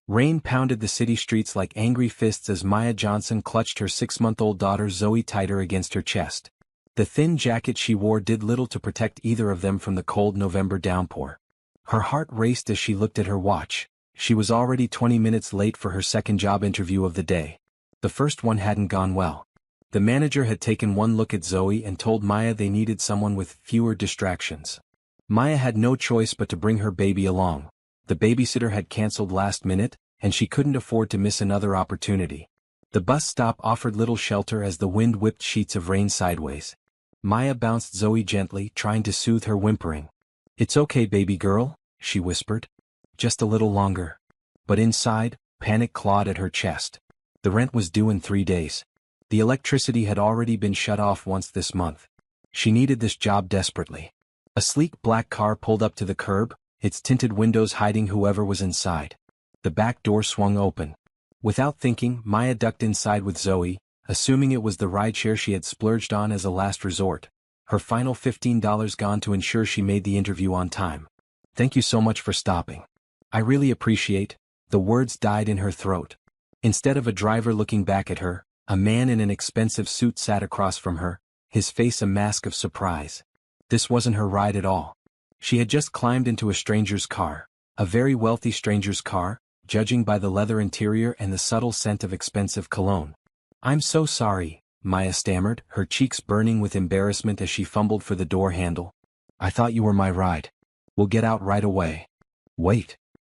Rain pounded the city streets like angry fists as Maya Johnson clutched her 6-month-old daughter Zoe tighter against her chest. The thin jacket she wore did little to protect either of them from the cold November downpour. Her heart raced as she looked at her watch. She was already 20 minutes late for her second job interview of the day. The first one hadn't gone well. The manager had taken one look at Zoe and told Maya they needed someone with fewer distractions. Maya had no choice but to bring her baby along. The babysitter had canceled last minute, and she couldn't afford to miss another opportunity. The bus stop offered little shelter as the wind whipped sheets of rain sideways. Maya bounced Zoe gently, trying to soothe her whimpering. "It's okay, baby girl," she whispered. "Just a little longer." But inside, panic clawed at her chest. The rent was due in 3 days. The electricity had already been shut off once this month. She needed this job desperately. A sleek black car pulled up to the curb, its tinted windows hiding whoever was inside. The back door swung open. Without thinking, Maya ducked inside with Zoe, assuming it was the rideshare she had splurged on as a last resort. Her final $15 gone to ensure she made the interview on time. "Thank you so much for stopping. I really appreciate." The words died in her throat. Instead of a driver looking back at her, a man in an expensive suit sat across from her, his face a mask of surprise. This wasn't her ride at all. She had just climbed into a stranger's car, a very wealthy stranger's car, judging by the leather interior and the subtle scent of expensive cologne. "I'm so sorry," Maya stammered, her cheeks burning with embarrassment as she fumbled for the door handle. "I thought you were my ride. We'll get out right away." "Wait."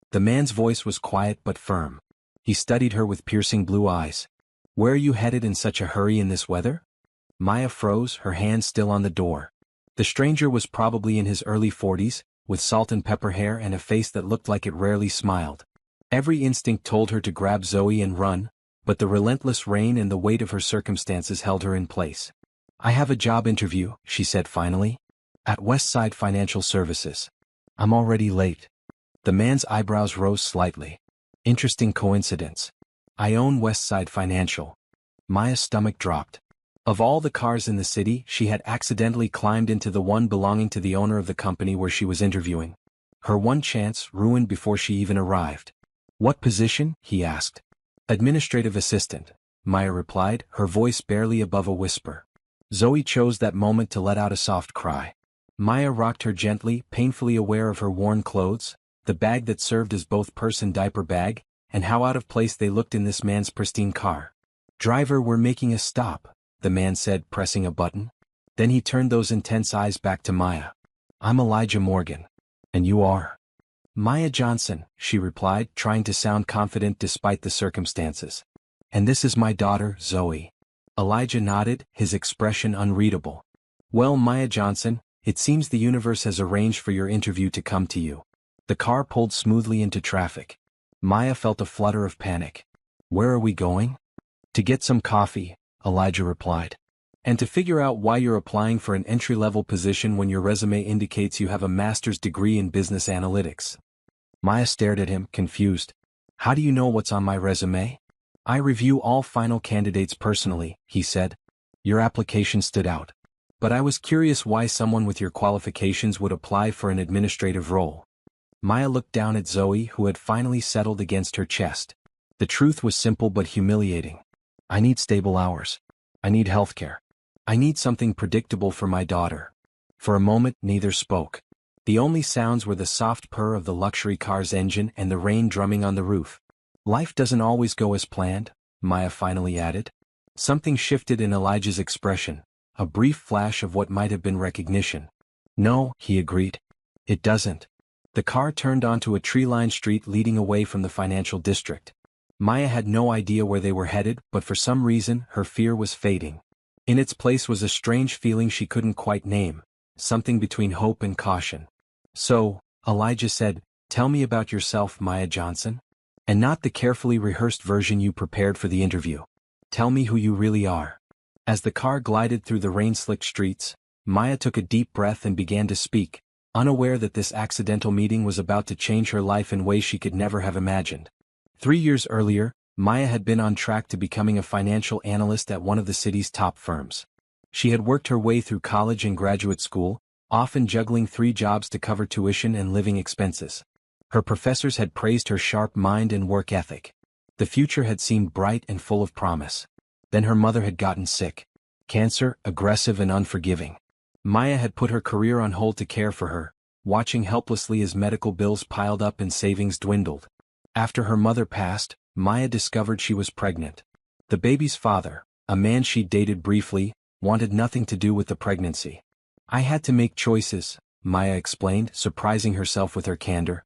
The man's voice was quiet but firm. He studied her with piercing blue eyes. "Where are you headed in such a hurry in this weather?" Maya froze, her hand still on the door. The stranger was probably in his early 40s, with salt and pepper hair and a face that looked like it rarely smiled. Every instinct told her to grab Zoe and run, but the relentless rain and the weight of her circumstances held her in place. "I have a job interview," she said finally. "At Westside Financial Services. I'm already late." The man's eyebrows rose slightly. "Interesting coincidence. I own Westside Financial." Maya's stomach dropped. Of all the cars in the city, she had accidentally climbed into the one belonging to the owner of the company where she was interviewing. Her one chance ruined before she even arrived. "What position?" he asked. "Administrative assistant," Maya replied, her voice barely above a whisper. Zoe chose that moment to let out a soft cry. Maya rocked her gently, painfully aware of her worn clothes, the bag that served as both purse and diaper bag, and how out of place they looked in this man's pristine car. "Driver, we're making a stop," the man said, pressing a button. Then he turned those intense eyes back to Maya. "I'm Elijah Morgan. And you are?" "Maya Johnson," she replied, trying to sound confident despite the circumstances. "And this is my daughter, Zoe." Elijah nodded, his expression unreadable. "Well, Maya Johnson, it seems the universe has arranged for your interview to come to you." The car pulled smoothly into traffic. Maya felt a flutter of panic. "Where are we going?" "To get some coffee," Elijah replied. "And to figure out why you're applying for an entry-level position when your resume indicates you have a master's degree in business analytics." Maya stared at him, confused. "How do you know what's on my resume?" "I review all final candidates personally," he said. "Your application stood out. But I was curious why someone with your qualifications would apply for an administrative role." Maya looked down at Zoe, who had finally settled against her chest. The truth was simple but humiliating. "I need stable hours. I need healthcare. I need something predictable for my daughter." For a moment, neither spoke. The only sounds were the soft purr of the luxury car's engine and the rain drumming on the roof. "Life doesn't always go as planned," Maya finally added. Something shifted in Elijah's expression, a brief flash of what might have been recognition. "No," he agreed. "It doesn't." The car turned onto a tree-lined street leading away from the financial district. Maya had no idea where they were headed, but for some reason, her fear was fading. In its place was a strange feeling she couldn't quite name, something between hope and caution. "So," Elijah said, "tell me about yourself, Maya Johnson. And not the carefully rehearsed version you prepared for the interview. Tell me who you really are." As the car glided through the rain-slicked streets, Maya took a deep breath and began to speak, unaware that this accidental meeting was about to change her life in ways she could never have imagined. 3 years earlier, Maya had been on track to becoming a financial analyst at one of the city's top firms. She had worked her way through college and graduate school, often juggling 3 jobs to cover tuition and living expenses. Her professors had praised her sharp mind and work ethic. The future had seemed bright and full of promise. Then her mother had gotten sick. Cancer, aggressive and unforgiving. Maya had put her career on hold to care for her, watching helplessly as medical bills piled up and savings dwindled. After her mother passed, Maya discovered she was pregnant. The baby's father, a man she'd dated briefly, wanted nothing to do with the pregnancy. I had to make choices, Maya explained, surprising herself with her candor.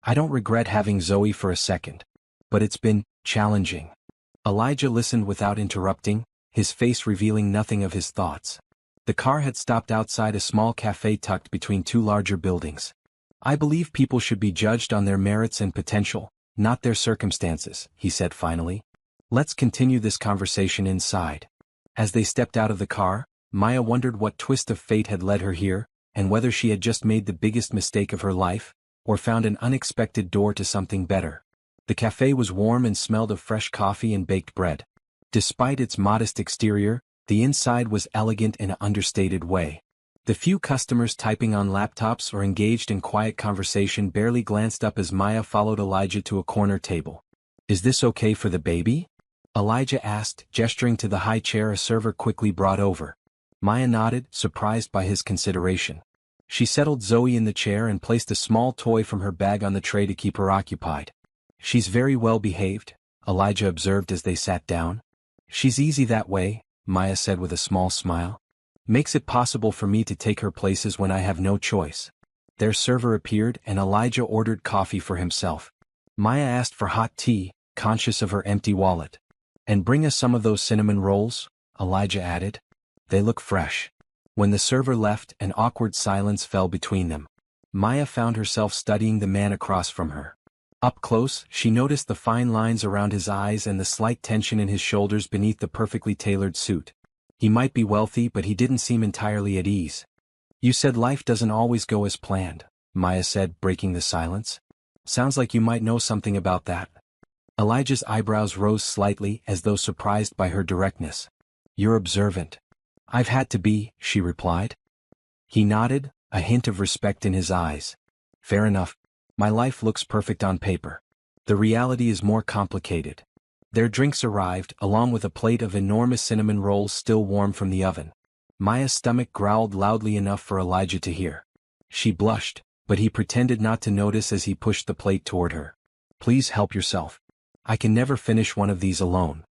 I don't regret having Zoe for a second. But it's been challenging. Elijah listened without interrupting, his face revealing nothing of his thoughts. The car had stopped outside a small cafe tucked between two larger buildings. I believe people should be judged on their merits and potential, not their circumstances, he said finally. Let's continue this conversation inside. As they stepped out of the car, Maya wondered what twist of fate had led her here, and whether she had just made the biggest mistake of her life, or found an unexpected door to something better. The cafe was warm and smelled of fresh coffee and baked bread. Despite its modest exterior, the inside was elegant in an understated way. The few customers typing on laptops or engaged in quiet conversation barely glanced up as Maya followed Elijah to a corner table. Is this okay for the baby? Elijah asked, gesturing to the high chair a server quickly brought over. Maya nodded, surprised by his consideration. She settled Zoe in the chair and placed a small toy from her bag on the tray to keep her occupied. She's very well behaved, Elijah observed as they sat down. She's easy that way, Maya said with a small smile. Makes it possible for me to take her places when I have no choice. Their server appeared and Elijah ordered coffee for himself. Maya asked for hot tea, conscious of her empty wallet. And bring us some of those cinnamon rolls, Elijah added. They look fresh. When the server left, an awkward silence fell between them. Maya found herself studying the man across from her. Up close, she noticed the fine lines around his eyes and the slight tension in his shoulders beneath the perfectly tailored suit. He might be wealthy, but he didn't seem entirely at ease. You said life doesn't always go as planned, Maya said, breaking the silence. Sounds like you might know something about that. Elijah's eyebrows rose slightly as though surprised by her directness. You're observant. I've had to be, she replied. He nodded, a hint of respect in his eyes. Fair enough. My life looks perfect on paper. The reality is more complicated. Their drinks arrived, along with a plate of enormous cinnamon rolls still warm from the oven. Maya's stomach growled loudly enough for Elijah to hear. She blushed, but he pretended not to notice as he pushed the plate toward her. Please help yourself. I can never finish one of these alone.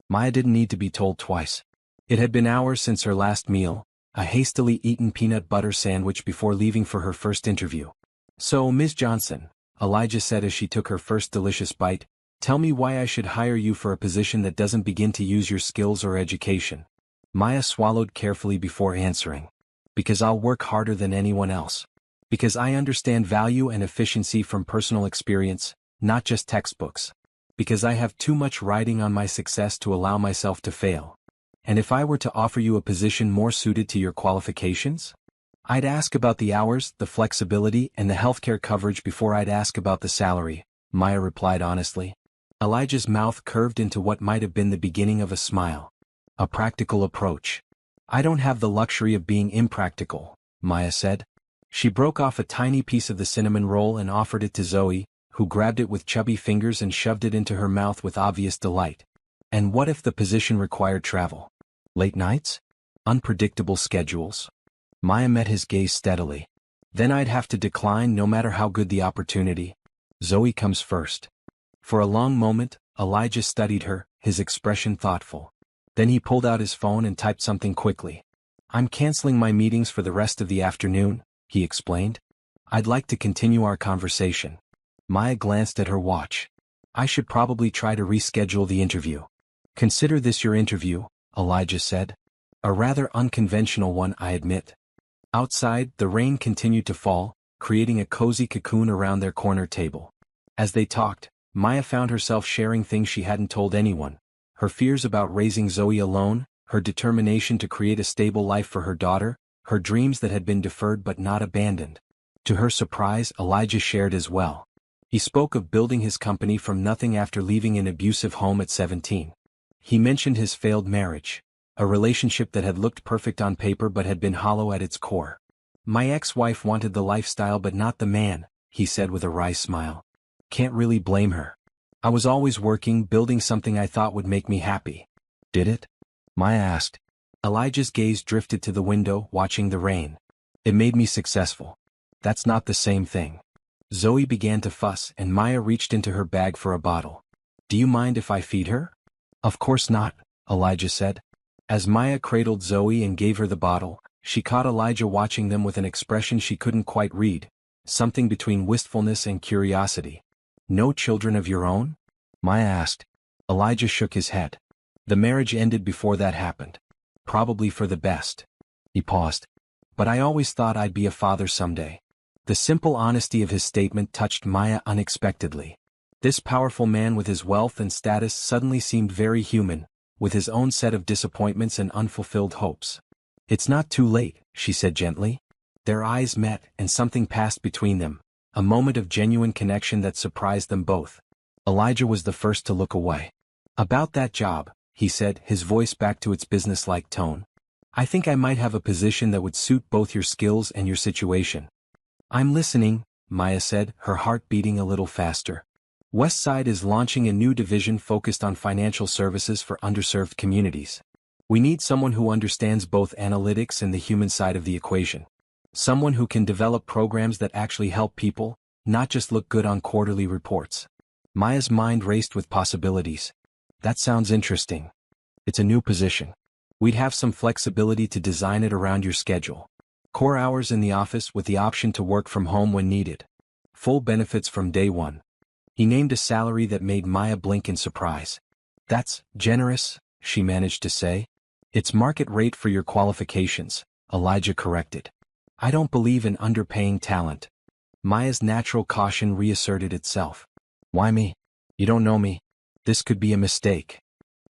Maya didn't need to be told twice. It had been hours since her last meal, a hastily eaten peanut butter sandwich before leaving for her first interview. So, Ms. Johnson, Elijah said as she took her first delicious bite, tell me why I should hire you for a position that doesn't begin to use your skills or education. Maya swallowed carefully before answering. Because I'll work harder than anyone else. Because I understand value and efficiency from personal experience, not just textbooks. Because I have too much riding on my success to allow myself to fail. And if I were to offer you a position more suited to your qualifications? I'd ask about the hours, the flexibility, and the healthcare coverage before I'd ask about the salary, Maya replied honestly. Elijah's mouth curved into what might have been the beginning of a smile. A practical approach. I don't have the luxury of being impractical, Maya said. She broke off a tiny piece of the cinnamon roll and offered it to Zoe, who grabbed it with chubby fingers and shoved it into her mouth with obvious delight. And what if the position required travel? Late nights? Unpredictable schedules? Maya met his gaze steadily. Then I'd have to decline no matter how good the opportunity. Zoe comes first. For a long moment, Elijah studied her, his expression thoughtful. Then he pulled out his phone and typed something quickly. I'm canceling my meetings for the rest of the afternoon, he explained. I'd like to continue our conversation. Maya glanced at her watch. I should probably try to reschedule the interview. Consider this your interview, Elijah said. A rather unconventional one, I admit. Outside, the rain continued to fall, creating a cozy cocoon around their corner table. As they talked, Maya found herself sharing things she hadn't told anyone. Her fears about raising Zoe alone, her determination to create a stable life for her daughter, her dreams that had been deferred but not abandoned. To her surprise, Elijah shared as well. He spoke of building his company from nothing after leaving an abusive home at 17. He mentioned his failed marriage. A relationship that had looked perfect on paper but had been hollow at its core. My ex-wife wanted the lifestyle but not the man, he said with a wry smile. Can't really blame her. I was always working, building something I thought would make me happy. Did it? Maya asked. Elijah's gaze drifted to the window, watching the rain. It made me successful. That's not the same thing. Zoe began to fuss, and Maya reached into her bag for a bottle. Do you mind if I feed her? Of course not, Elijah said. As Maya cradled Zoe and gave her the bottle, she caught Elijah watching them with an expression she couldn't quite read, something between wistfulness and curiosity. No children of your own? Maya asked. Elijah shook his head. The marriage ended before that happened. Probably for the best. He paused. But I always thought I'd be a father someday. The simple honesty of his statement touched Maya unexpectedly. This powerful man with his wealth and status suddenly seemed very human, with his own set of disappointments and unfulfilled hopes. It's not too late, she said gently. Their eyes met, and something passed between them, a moment of genuine connection that surprised them both. Elijah was the first to look away. About that job, he said, his voice back to its businesslike tone. I think I might have a position that would suit both your skills and your situation. I'm listening, Maya said, her heart beating a little faster. Westside is launching a new division focused on financial services for underserved communities. We need someone who understands both analytics and the human side of the equation. Someone who can develop programs that actually help people, not just look good on quarterly reports. Maya's mind raced with possibilities. That sounds interesting. It's a new position. We'd have some flexibility to design it around your schedule. Core hours in the office with the option to work from home when needed. Full benefits from day one. He named a salary that made Maya blink in surprise. That's generous, she managed to say. It's market rate for your qualifications, Elijah corrected. I don't believe in underpaying talent. Maya's natural caution reasserted itself. Why me? You don't know me. This could be a mistake.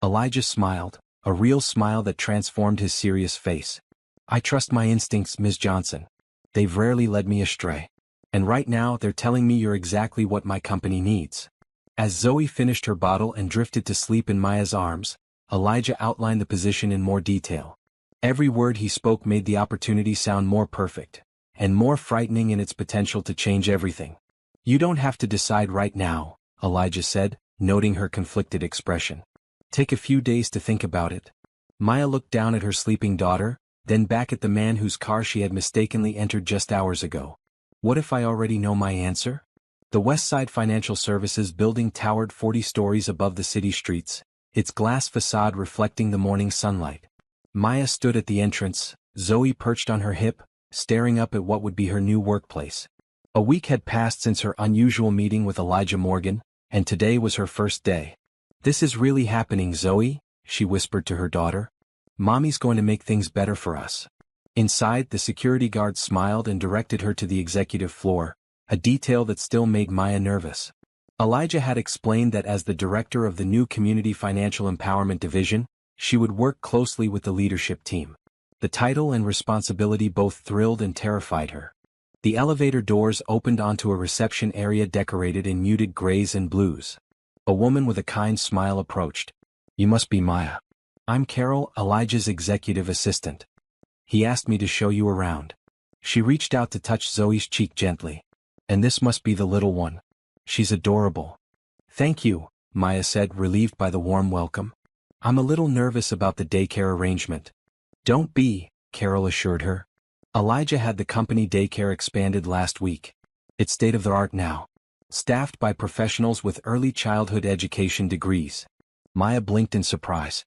Elijah smiled, a real smile that transformed his serious face. I trust my instincts, Ms. Johnson. They've rarely led me astray. And right now they're telling me you're exactly what my company needs. As Zoe finished her bottle and drifted to sleep in Maya's arms, Elijah outlined the position in more detail. Every word he spoke made the opportunity sound more perfect, and more frightening in its potential to change everything. You don't have to decide right now, Elijah said, noting her conflicted expression. Take a few days to think about it. Maya looked down at her sleeping daughter, then back at the man whose car she had mistakenly entered just hours ago. What if I already know my answer? The Westside Financial Services building towered 40 stories above the city streets, its glass facade reflecting the morning sunlight. Maya stood at the entrance, Zoe perched on her hip, staring up at what would be her new workplace. A week had passed since her unusual meeting with Elijah Morgan, and today was her first day. This is really happening, Zoe, she whispered to her daughter. Mommy's going to make things better for us. Inside, the security guard smiled and directed her to the executive floor, a detail that still made Maya nervous. Elijah had explained that as the director of the new Community Financial Empowerment Division, she would work closely with the leadership team. The title and responsibility both thrilled and terrified her. The elevator doors opened onto a reception area decorated in muted grays and blues. A woman with a kind smile approached. You must be Maya. I'm Carol, Elijah's executive assistant. He asked me to show you around. She reached out to touch Zoe's cheek gently. And this must be the little one. She's adorable. Thank you, Maya said, relieved by the warm welcome. I'm a little nervous about the daycare arrangement. Don't be, Carol assured her. Elijah had the company daycare expanded last week. It's state-of-the-art now. Staffed by professionals with early childhood education degrees. Maya blinked in surprise.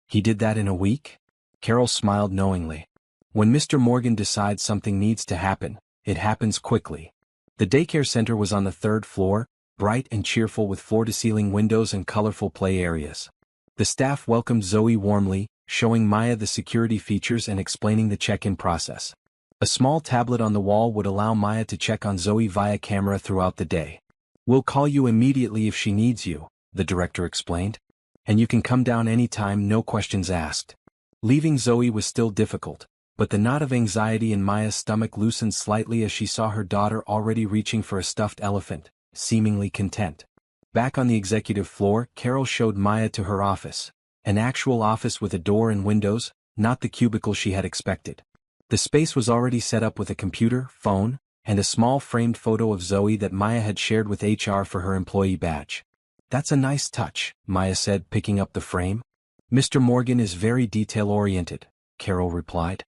He did that in a week? Carol smiled knowingly. When Mr. Morgan decides something needs to happen, it happens quickly. The daycare center was on the 3rd floor, bright and cheerful with floor-to-ceiling windows and colorful play areas. The staff welcomed Zoe warmly, showing Maya the security features and explaining the check-in process. A small tablet on the wall would allow Maya to check on Zoe via camera throughout the day. We'll call you immediately if she needs you, the director explained. And you can come down anytime, no questions asked. Leaving Zoe was still difficult, but the knot of anxiety in Maya's stomach loosened slightly as she saw her daughter already reaching for a stuffed elephant, seemingly content. Back on the executive floor, Carol showed Maya to her office. An actual office with a door and windows, not the cubicle she had expected. The space was already set up with a computer, phone, and a small framed photo of Zoe that Maya had shared with HR for her employee badge. "That's a nice touch," Maya said, picking up the frame. "Mr. Morgan is very detail-oriented," Carol replied.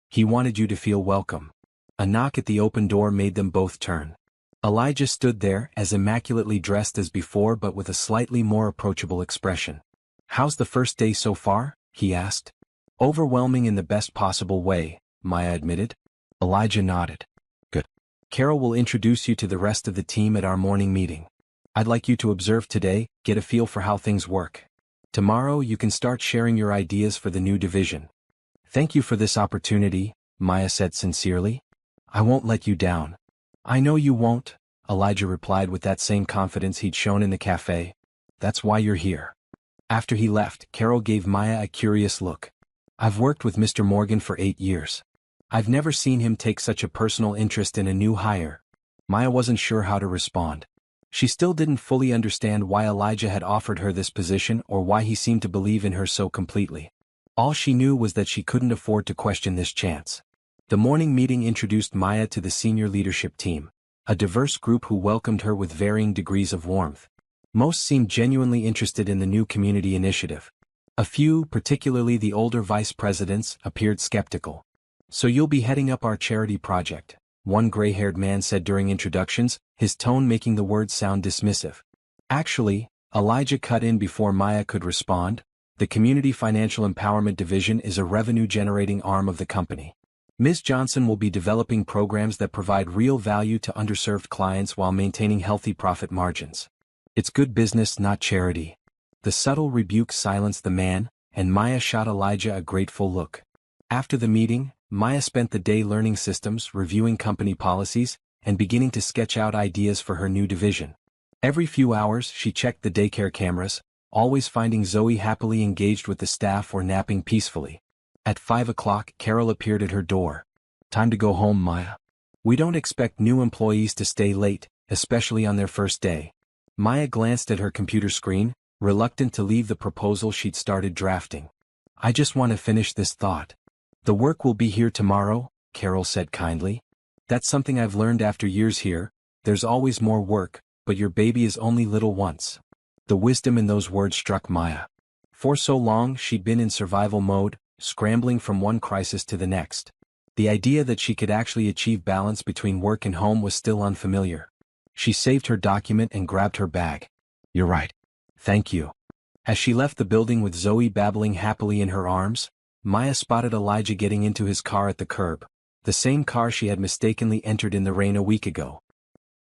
"He wanted you to feel welcome." A knock at the open door made them both turn. Elijah stood there, as immaculately dressed as before but with a slightly more approachable expression. "How's the first day so far?" he asked. "Overwhelming in the best possible way," Maya admitted. Elijah nodded. "Good. Carol will introduce you to the rest of the team at our morning meeting. I'd like you to observe today, get a feel for how things work. Tomorrow you can start sharing your ideas for the new division." "Thank you for this opportunity," Maya said sincerely. "I won't let you down." "I know you won't," Elijah replied with that same confidence he'd shown in the cafe. "That's why you're here." After he left, Carol gave Maya a curious look. "I've worked with Mr. Morgan for 8 years. I've never seen him take such a personal interest in a new hire." Maya wasn't sure how to respond. She still didn't fully understand why Elijah had offered her this position or why he seemed to believe in her so completely. All she knew was that she couldn't afford to question this chance. The morning meeting introduced Maya to the senior leadership team, a diverse group who welcomed her with varying degrees of warmth. Most seemed genuinely interested in the new community initiative. A few, particularly the older vice presidents, appeared skeptical. "So you'll be heading up our charity project," one gray-haired man said during introductions, his tone making the words sound dismissive. "Actually," Elijah cut in before Maya could respond, "the Community Financial Empowerment Division is a revenue-generating arm of the company. Ms. Johnson will be developing programs that provide real value to underserved clients while maintaining healthy profit margins. It's good business, not charity." The subtle rebuke silenced the man, and Maya shot Elijah a grateful look. After the meeting, Maya spent the day learning systems, reviewing company policies, and beginning to sketch out ideas for her new division. Every few hours she checked the daycare cameras, always finding Zoe happily engaged with the staff or napping peacefully. At 5 o'clock, Carol appeared at her door. "Time to go home, Maya. We don't expect new employees to stay late, especially on their first day." Maya glanced at her computer screen, reluctant to leave the proposal she'd started drafting. "I just want to finish this thought." "The work will be here tomorrow," Carol said kindly. "That's something I've learned after years here, there's always more work, but your baby is only little once." The wisdom in those words struck Maya. For so long she'd been in survival mode, scrambling from one crisis to the next. The idea that she could actually achieve balance between work and home was still unfamiliar. She saved her document and grabbed her bag. "You're right. Thank you." As she left the building with Zoe babbling happily in her arms, Maya spotted Elijah getting into his car at the curb, the same car she had mistakenly entered in the rain a week ago.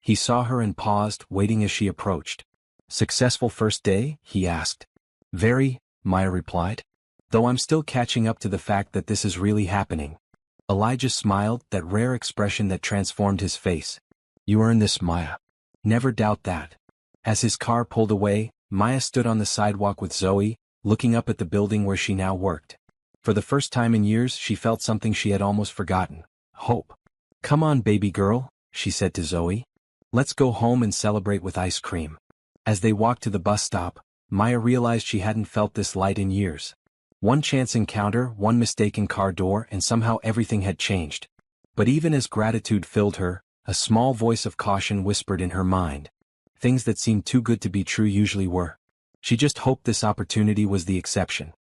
He saw her and paused, waiting as she approached. "Successful first day?" he asked. "Very," Maya replied. "Though I'm still catching up to the fact that this is really happening." Elijah smiled, that rare expression that transformed his face. "You earned this, Maya. Never doubt that." As his car pulled away, Maya stood on the sidewalk with Zoe, looking up at the building where she now worked. For the first time in years she felt something she had almost forgotten: hope. "Come on, baby girl," she said to Zoe. "Let's go home and celebrate with ice cream." As they walked to the bus stop, Maya realized she hadn't felt this light in years. One chance encounter, one mistaken car door, and somehow everything had changed. But even as gratitude filled her, a small voice of caution whispered in her mind. Things that seemed too good to be true usually were. She just hoped this opportunity was the exception.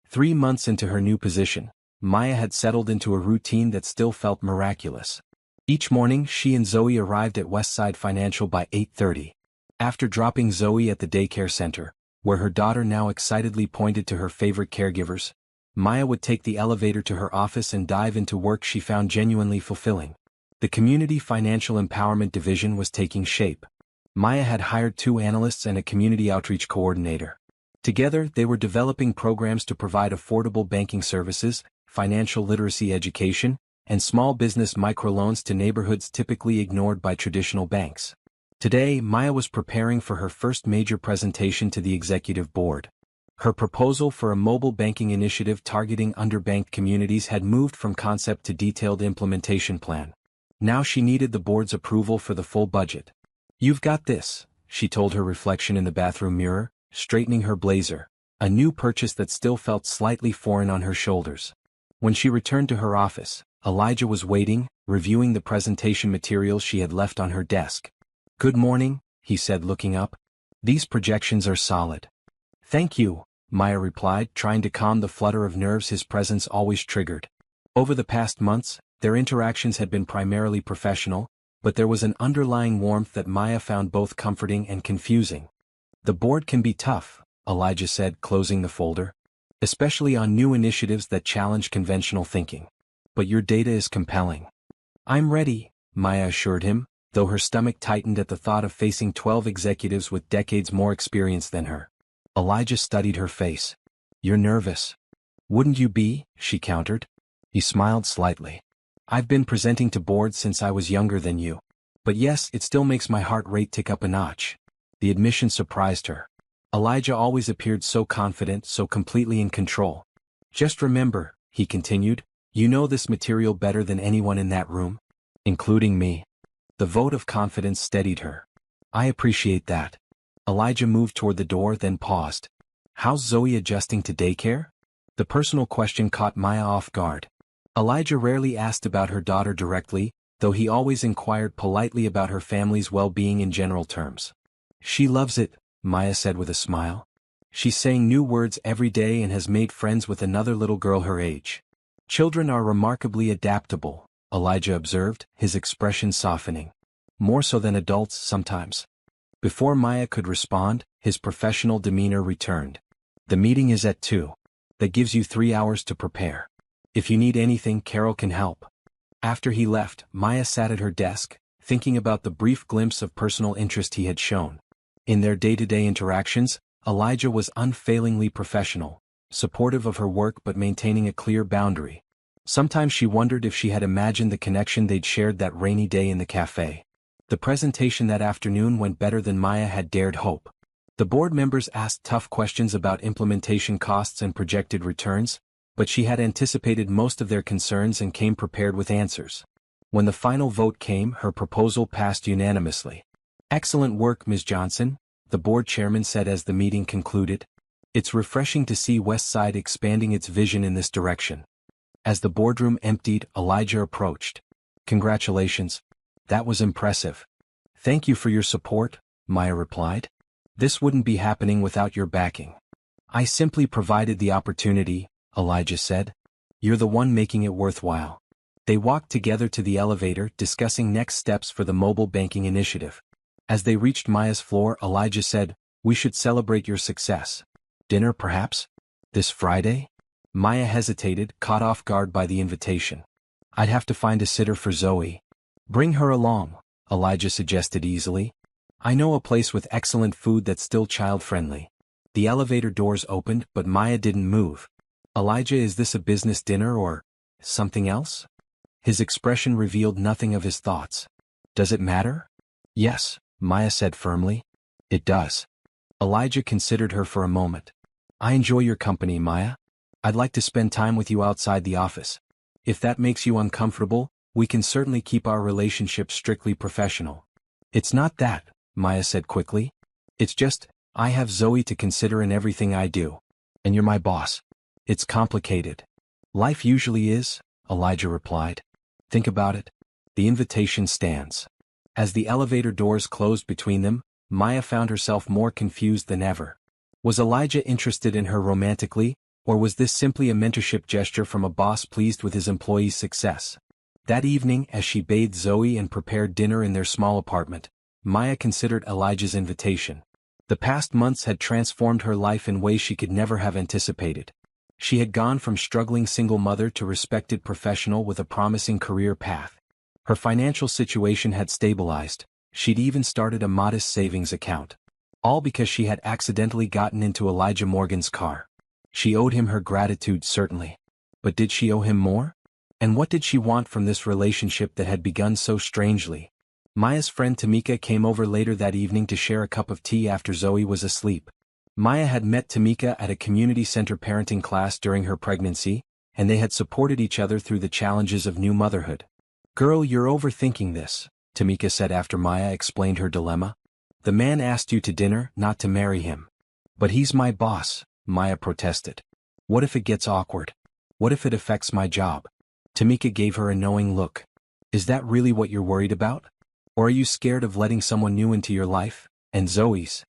3 months into her new position, Maya had settled into a routine that still felt miraculous. Each morning she and Zoe arrived at Westside Financial by 8:30. After dropping Zoe at the daycare center, where her daughter now excitedly pointed to her favorite caregivers, Maya would take the elevator to her office and dive into work she found genuinely fulfilling. The Community Financial Empowerment Division was taking shape. Maya had hired 2 analysts and a community outreach coordinator. Together, they were developing programs to provide affordable banking services, financial literacy education, and small business microloans to neighborhoods typically ignored by traditional banks. Today, Maya was preparing for her first major presentation to the executive board. Her proposal for a mobile banking initiative targeting underbanked communities had moved from concept to detailed implementation plan. Now she needed the board's approval for the full budget. "You've got this," she told her reflection in the bathroom mirror, straightening her blazer, a new purchase that still felt slightly foreign on her shoulders. When she returned to her office, Elijah was waiting, reviewing the presentation materials she had left on her desk. "Good morning," he said, looking up. "These projections are solid." "Thank you," Maya replied, trying to calm the flutter of nerves his presence always triggered. Over the past months, their interactions had been primarily professional, but there was an underlying warmth that Maya found both comforting and confusing. "The board can be tough," Elijah said, closing the folder. "Especially on new initiatives that challenge conventional thinking. But your data is compelling." "I'm ready," Maya assured him, though her stomach tightened at the thought of facing 12 executives with decades more experience than her. Elijah studied her face. "You're nervous." "Wouldn't you be?" she countered. He smiled slightly. "I've been presenting to boards since I was younger than you. But yes, it still makes my heart rate tick up a notch." The admission surprised her. Elijah always appeared so confident, so completely in control. "Just remember," he continued, "you know this material better than anyone in that room. Including me." The vote of confidence steadied her. "I appreciate that." Elijah moved toward the door, then paused. "How's Zoe adjusting to daycare?" The personal question caught Maya off guard. Elijah rarely asked about her daughter directly, though he always inquired politely about her family's well-being in general terms. "She loves it," Maya said with a smile. "She's saying new words every day and has made friends with another little girl her age." "Children are remarkably adaptable," Elijah observed, his expression softening. "More so than adults sometimes." Before Maya could respond, his professional demeanor returned. "The meeting is at 2. That gives you 3 hours to prepare. If you need anything, Carol can help." After he left, Maya sat at her desk, thinking about the brief glimpse of personal interest he had shown. In their day-to-day interactions, Elijah was unfailingly professional, supportive of her work but maintaining a clear boundary. Sometimes she wondered if she had imagined the connection they'd shared that rainy day in the cafe. The presentation that afternoon went better than Maya had dared hope. The board members asked tough questions about implementation costs and projected returns, but she had anticipated most of their concerns and came prepared with answers. When the final vote came, her proposal passed unanimously. "Excellent work, Ms. Johnson," the board chairman said as the meeting concluded. "It's refreshing to see Westside expanding its vision in this direction." As the boardroom emptied, Elijah approached. "Congratulations. That was impressive." "Thank you for your support," Maya replied. "This wouldn't be happening without your backing." "I simply provided the opportunity," Elijah said. "You're the one making it worthwhile." They walked together to the elevator, discussing next steps for the mobile banking initiative. As they reached Maya's floor, Elijah said, "We should celebrate your success. Dinner, perhaps? This Friday?" Maya hesitated, caught off guard by the invitation. "I'd have to find a sitter for Zoe." "Bring her along," Elijah suggested easily. "I know a place with excellent food that's still child-friendly." The elevator doors opened, but Maya didn't move. "Elijah, is this a business dinner or something else?" His expression revealed nothing of his thoughts. "Does it matter?" "Yes," Maya said firmly. "It does." Elijah considered her for a moment. "I enjoy your company, Maya. I'd like to spend time with you outside the office. If that makes you uncomfortable, we can certainly keep our relationship strictly professional." "It's not that," Maya said quickly. "It's just, I have Zoe to consider in everything I do. And you're my boss. It's complicated." "Life usually is," Elijah replied. "Think about it. The invitation stands." As the elevator doors closed between them, Maya found herself more confused than ever. Was Elijah interested in her romantically, or was this simply a mentorship gesture from a boss pleased with his employees' success? That evening, as she bathed Zoe and prepared dinner in their small apartment, Maya considered Elijah's invitation. The past months had transformed her life in ways she could never have anticipated. She had gone from struggling single mother to respected professional with a promising career path. Her financial situation had stabilized. She'd even started a modest savings account. All because she had accidentally gotten into Elijah Morgan's car. She owed him her gratitude, certainly. But did she owe him more? And what did she want from this relationship that had begun so strangely? Maya's friend Tamika came over later that evening to share a cup of tea after Zoe was asleep. Maya had met Tamika at a community center parenting class during her pregnancy, and they had supported each other through the challenges of new motherhood. "Girl, you're overthinking this," Tamika said after Maya explained her dilemma. "The man asked you to dinner, not to marry him." "But he's my boss," Maya protested. "What if it gets awkward? What if it affects my job?" Tamika gave her a knowing look. Is that really what you're worried about? Or are you scared of letting someone new into your life? And Zoe's?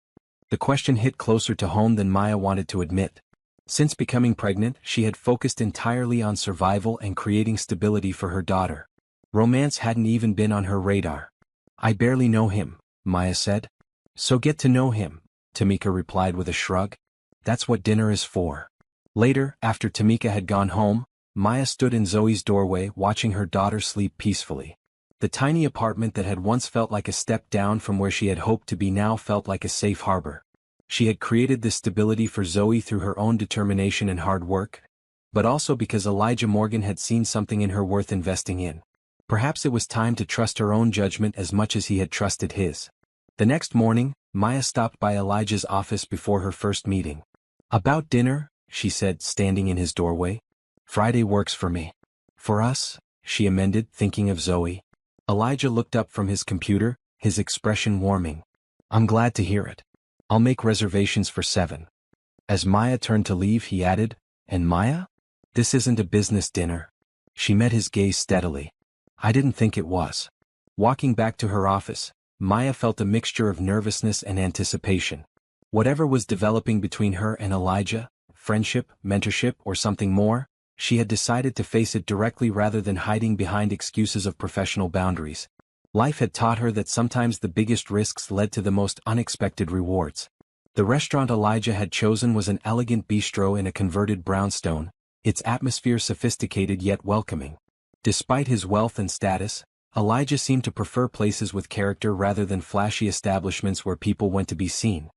The question hit closer to home than Maya wanted to admit. Since becoming pregnant, she had focused entirely on survival and creating stability for her daughter. Romance hadn't even been on her radar. I barely know him, Maya said. So get to know him, Tamika replied with a shrug. That's what dinner is for. Later, after Tamika had gone home, Maya stood in Zoe's doorway watching her daughter sleep peacefully. The tiny apartment that had once felt like a step down from where she had hoped to be now felt like a safe harbor. She had created this stability for Zoe through her own determination and hard work, but also because Elijah Morgan had seen something in her worth investing in. Perhaps it was time to trust her own judgment as much as he had trusted his. The next morning, Maya stopped by Elijah's office before her first meeting. About dinner, she said, standing in his doorway. Friday works for me. For us, she amended, thinking of Zoe. Elijah looked up from his computer, his expression warming. I'm glad to hear it. I'll make reservations for 7. As Maya turned to leave, he added, and Maya? This isn't a business dinner. She met his gaze steadily. I didn't think it was. Walking back to her office, Maya felt a mixture of nervousness and anticipation. Whatever was developing between her and Elijah, friendship, mentorship, or something more, she had decided to face it directly rather than hiding behind excuses of professional boundaries. Life had taught her that sometimes the biggest risks led to the most unexpected rewards. The restaurant Elijah had chosen was an elegant bistro in a converted brownstone, its atmosphere sophisticated yet welcoming. Despite his wealth and status, Elijah seemed to prefer places with character rather than flashy establishments where people went to be seen.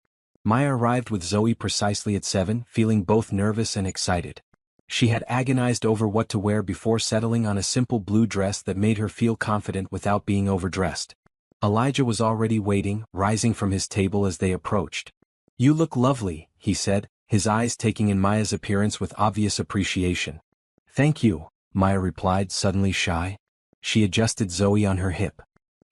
Maya arrived with Zoe precisely at 7, feeling both nervous and excited. She had agonized over what to wear before settling on a simple blue dress that made her feel confident without being overdressed. Elijah was already waiting, rising from his table as they approached. You look lovely, he said, his eyes taking in Maya's appearance with obvious appreciation. Thank you, Maya replied, suddenly shy. She adjusted Zoe on her hip.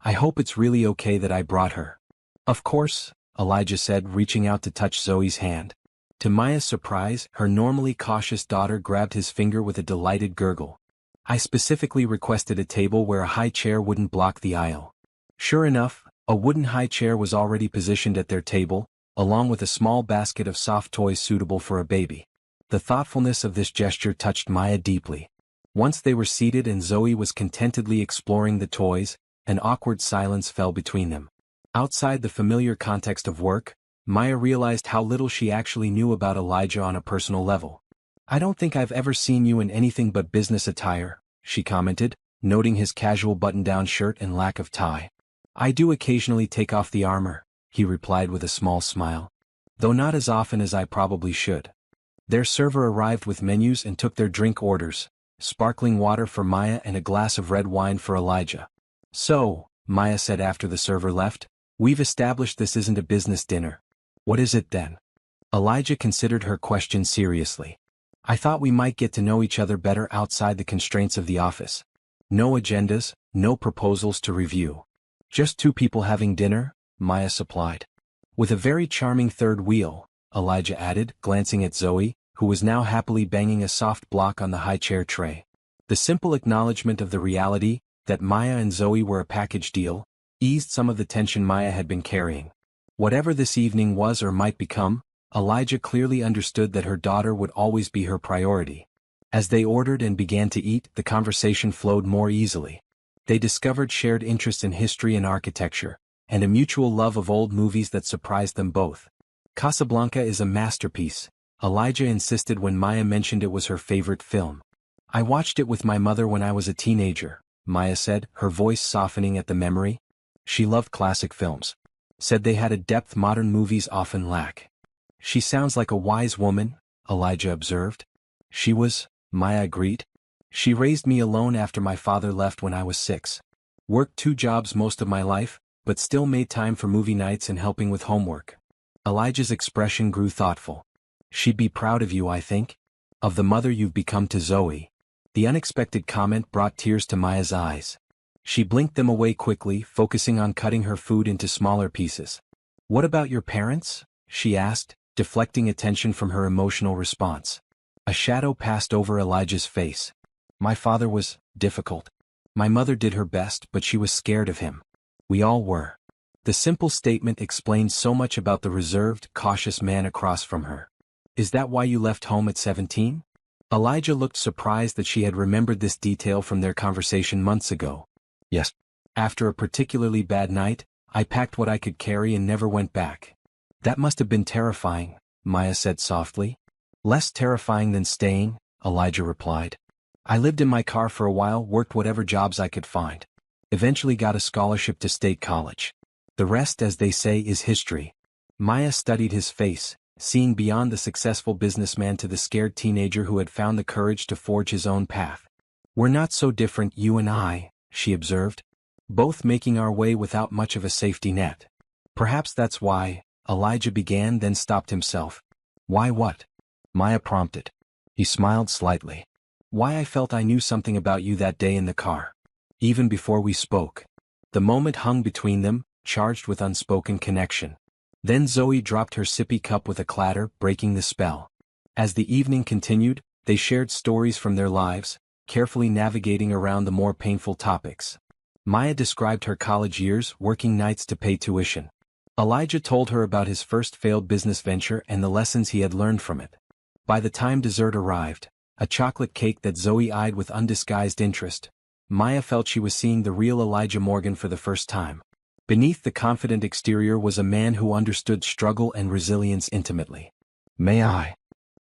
I hope it's really okay that I brought her. Of course, Elijah said, reaching out to touch Zoe's hand. To Maya's surprise, her normally cautious daughter grabbed his finger with a delighted gurgle. I specifically requested a table where a high chair wouldn't block the aisle. Sure enough, a wooden high chair was already positioned at their table, along with a small basket of soft toys suitable for a baby. The thoughtfulness of this gesture touched Maya deeply. Once they were seated and Zoe was contentedly exploring the toys, an awkward silence fell between them. Outside the familiar context of work, Maya realized how little she actually knew about Elijah on a personal level. I don't think I've ever seen you in anything but business attire, she commented, noting his casual button-down shirt and lack of tie. I do occasionally take off the armor, he replied with a small smile. Though not as often as I probably should. Their server arrived with menus and took their drink orders, sparkling water for Maya and a glass of red wine for Elijah. So, Maya said after the server left, we've established this isn't a business dinner. What is it then? Elijah considered her question seriously. I thought we might get to know each other better outside the constraints of the office. No agendas, no proposals to review. Just 2 people having dinner, Maya supplied. With a very charming third wheel, Elijah added, glancing at Zoe, who was now happily banging a soft block on the high chair tray. The simple acknowledgement of the reality, that Maya and Zoe were a package deal, eased some of the tension Maya had been carrying. Whatever this evening was or might become, Elijah clearly understood that her daughter would always be her priority. As they ordered and began to eat, the conversation flowed more easily. They discovered shared interests in history and architecture, and a mutual love of old movies that surprised them both. Casablanca is a masterpiece, Elijah insisted when Maya mentioned it was her favorite film. I watched it with my mother when I was a teenager, Maya said, her voice softening at the memory. She loved classic films. Said they had a depth modern movies often lack. She sounds like a wise woman, Elijah observed. She was, Maya agreed. She raised me alone after my father left when I was 6. Worked 2 jobs most of my life, but still made time for movie nights and helping with homework. Elijah's expression grew thoughtful. She'd be proud of you, I think. Of the mother you've become to Zoe. The unexpected comment brought tears to Maya's eyes. She blinked them away quickly, focusing on cutting her food into smaller pieces. What about your parents? She asked, deflecting attention from her emotional response. A shadow passed over Elijah's face. My father was difficult. My mother did her best, but she was scared of him. We all were. The simple statement explained so much about the reserved, cautious man across from her. Is that why you left home at 17? Elijah looked surprised that she had remembered this detail from their conversation months ago. Yes. After a particularly bad night, I packed what I could carry and never went back. That must have been terrifying, Maya said softly. Less terrifying than staying, Elijah replied. I lived in my car for a while, worked whatever jobs I could find. Eventually got a scholarship to state college. The rest, as they say, is history. Maya studied his face, seeing beyond the successful businessman to the scared teenager who had found the courage to forge his own path. We're not so different, you and I, she observed. Both making our way without much of a safety net. Perhaps that's why, Elijah began, then stopped himself. Why what? Maya prompted. He smiled slightly. Why I felt I knew something about you that day in the car. Even before we spoke. The moment hung between them, charged with unspoken connection. Then Zoe dropped her sippy cup with a clatter, breaking the spell. As the evening continued, they shared stories from their lives, carefully navigating around the more painful topics. Maya described her college years, working nights to pay tuition. Elijah told her about his first failed business venture and the lessons he had learned from it. By the time dessert arrived, a chocolate cake that Zoe eyed with undisguised interest, Maya felt she was seeing the real Elijah Morgan for the first time. Beneath the confident exterior was a man who understood struggle and resilience intimately. May I?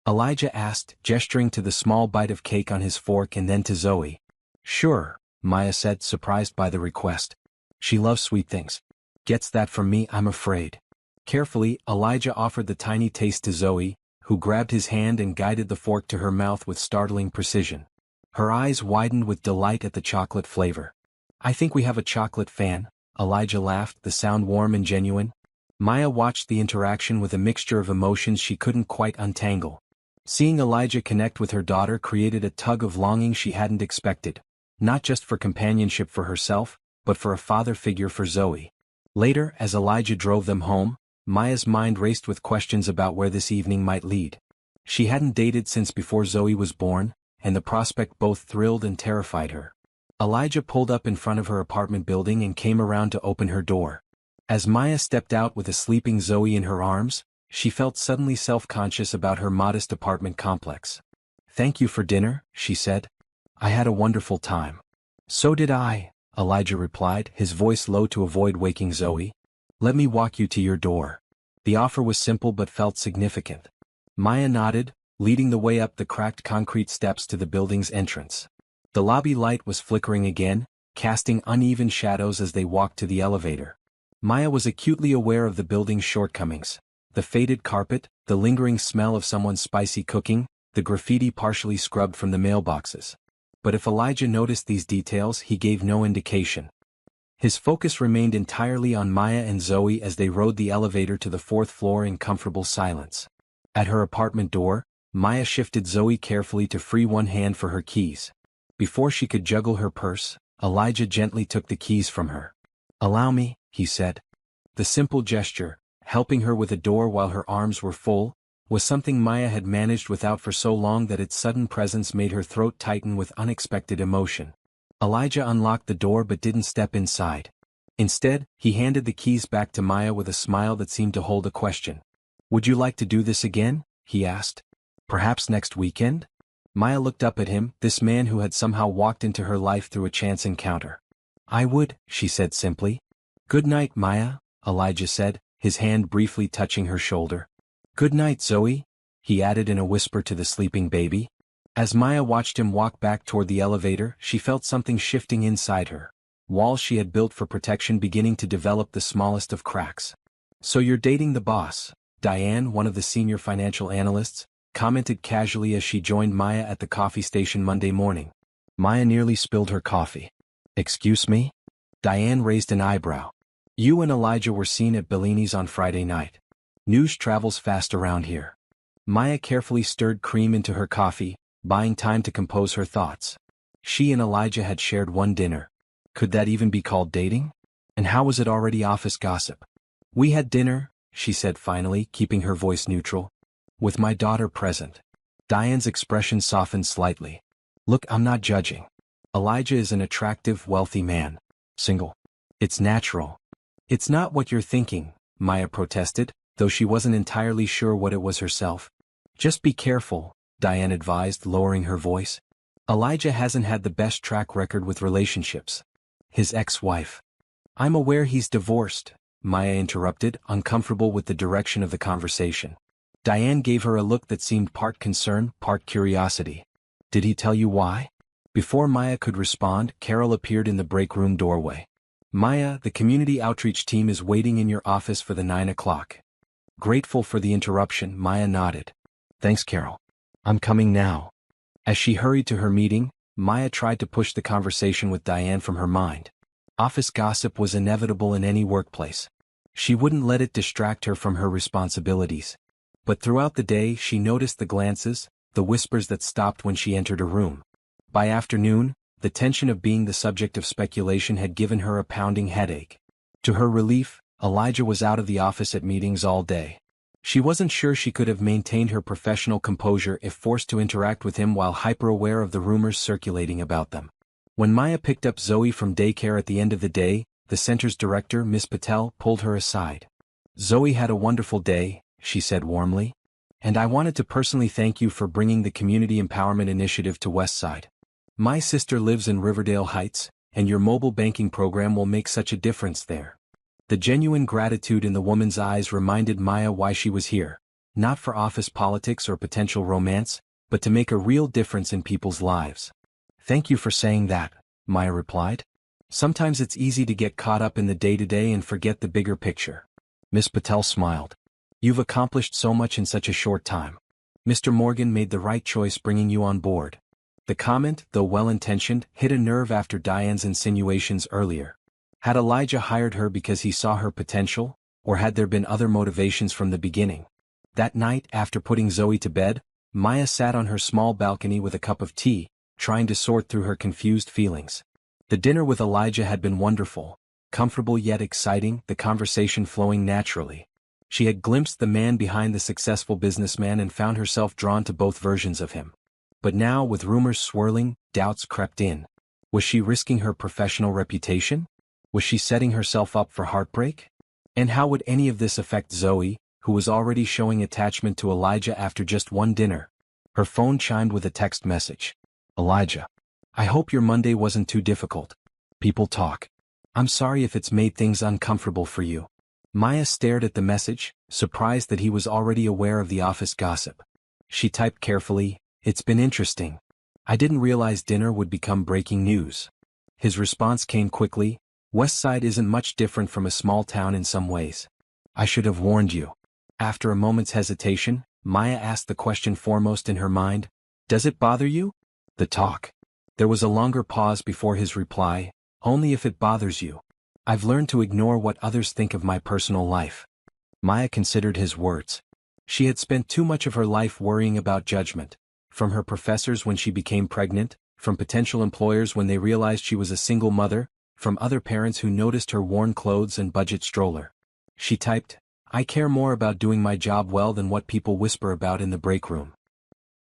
Elijah asked, gesturing to the small bite of cake on his fork and then to Zoe. Sure, Maya said, surprised by the request. She loves sweet things. Gets that from me, I'm afraid. Carefully, Elijah offered the tiny taste to Zoe, who grabbed his hand and guided the fork to her mouth with startling precision. Her eyes widened with delight at the chocolate flavor. I think we have a chocolate fan, Elijah laughed, the sound warm and genuine. Maya watched the interaction with a mixture of emotions she couldn't quite untangle. Seeing Elijah connect with her daughter created a tug of longing she hadn't expected, not just for companionship for herself, but for a father figure for Zoe. Later, as Elijah drove them home, Maya's mind raced with questions about where this evening might lead. She hadn't dated since before Zoe was born, and the prospect both thrilled and terrified her. Elijah pulled up in front of her apartment building and came around to open her door. As Maya stepped out with a sleeping Zoe in her arms, she felt suddenly self-conscious about her modest apartment complex. Thank you for dinner, she said. I had a wonderful time. So did I, Elijah replied, his voice low to avoid waking Zoe. Let me walk you to your door. The offer was simple but felt significant. Maya nodded, leading the way up the cracked concrete steps to the building's entrance. The lobby light was flickering again, casting uneven shadows as they walked to the elevator. Maya was acutely aware of the building's shortcomings. The faded carpet, the lingering smell of someone's spicy cooking, the graffiti partially scrubbed from the mailboxes. But if Elijah noticed these details, he gave no indication. His focus remained entirely on Maya and Zoe as they rode the elevator to the fourth floor in comfortable silence. At her apartment door, Maya shifted Zoe carefully to free one hand for her keys. Before she could juggle her purse, Elijah gently took the keys from her. Allow me, he said. The simple gesture, helping her with a door while her arms were full, was something Maya had managed without for so long that its sudden presence made her throat tighten with unexpected emotion. Elijah unlocked the door but didn't step inside. Instead, he handed the keys back to Maya with a smile that seemed to hold a question. Would you like to do this again? He asked. Perhaps next weekend? Maya looked up at him, this man who had somehow walked into her life through a chance encounter. I would, she said simply. Good night, Maya, Elijah said, his hand briefly touching her shoulder. Good night, Zoe, he added in a whisper to the sleeping baby. As Maya watched him walk back toward the elevator, she felt something shifting inside her. Walls she had built for protection beginning to develop the smallest of cracks. So you're dating the boss, Diane, one of the senior financial analysts, commented casually as she joined Maya at the coffee station Monday morning. Maya nearly spilled her coffee. Excuse me? Diane raised an eyebrow. You and Elijah were seen at Bellini's on Friday night. News travels fast around here. Maya carefully stirred cream into her coffee, buying time to compose her thoughts. She and Elijah had shared one dinner. Could that even be called dating? And how was it already office gossip? We had dinner, she said finally, keeping her voice neutral. With my daughter present. Diane's expression softened slightly. Look, I'm not judging. Elijah is an attractive, wealthy man. Single. It's natural. It's not what you're thinking, Maya protested, though she wasn't entirely sure what it was herself. Just be careful, Diane advised, lowering her voice. Elijah hasn't had the best track record with relationships. His ex-wife. I'm aware he's divorced, Maya interrupted, uncomfortable with the direction of the conversation. Diane gave her a look that seemed part concern, part curiosity. Did he tell you why? Before Maya could respond, Carol appeared in the break room doorway. Maya, the community outreach team is waiting in your office for the 9 o'clock. Grateful for the interruption, Maya nodded. Thanks, Carol. I'm coming now. As she hurried to her meeting, Maya tried to push the conversation with Diane from her mind. Office gossip was inevitable in any workplace. She wouldn't let it distract her from her responsibilities. But throughout the day she noticed the glances, the whispers that stopped when she entered a room. By afternoon, the tension of being the subject of speculation had given her a pounding headache. To her relief, Elijah was out of the office at meetings all day. She wasn't sure she could have maintained her professional composure if forced to interact with him while hyper-aware of the rumors circulating about them. When Maya picked up Zoe from daycare at the end of the day, the center's director, Miss Patel, pulled her aside. Zoe had a wonderful day, she said warmly. And I wanted to personally thank you for bringing the Community Empowerment Initiative to Westside. My sister lives in Riverdale Heights, and your mobile banking program will make such a difference there. The genuine gratitude in the woman's eyes reminded Maya why she was here, not for office politics or potential romance, but to make a real difference in people's lives. Thank you for saying that, Maya replied. Sometimes it's easy to get caught up in the day-to-day and forget the bigger picture. Miss Patel smiled. You've accomplished so much in such a short time. Mr. Morgan made the right choice bringing you on board. The comment, though well-intentioned, hit a nerve after Diane's insinuations earlier. Had Elijah hired her because he saw her potential, or had there been other motivations from the beginning? That night, after putting Zoe to bed, Maya sat on her small balcony with a cup of tea, trying to sort through her confused feelings. The dinner with Elijah had been wonderful, comfortable yet exciting, the conversation flowing naturally. She had glimpsed the man behind the successful businessman and found herself drawn to both versions of him. But now, with rumors swirling, doubts crept in. Was she risking her professional reputation? Was she setting herself up for heartbreak? And how would any of this affect Zoe, who was already showing attachment to Elijah after just one dinner? Her phone chimed with a text message. Elijah. I hope your Monday wasn't too difficult. People talk. I'm sorry if it's made things uncomfortable for you. Maya stared at the message, surprised that he was already aware of the office gossip. She typed carefully, It's been interesting. I didn't realize dinner would become breaking news. His response came quickly, Westside isn't much different from a small town in some ways. I should have warned you. After a moment's hesitation, Maya asked the question foremost in her mind, Does it bother you? The talk. There was a longer pause before his reply, Only if it bothers you. I've learned to ignore what others think of my personal life. Maya considered his words. She had spent too much of her life worrying about judgment, from her professors when she became pregnant, from potential employers when they realized she was a single mother, from other parents who noticed her worn clothes and budget stroller. She typed, I care more about doing my job well than what people whisper about in the break room.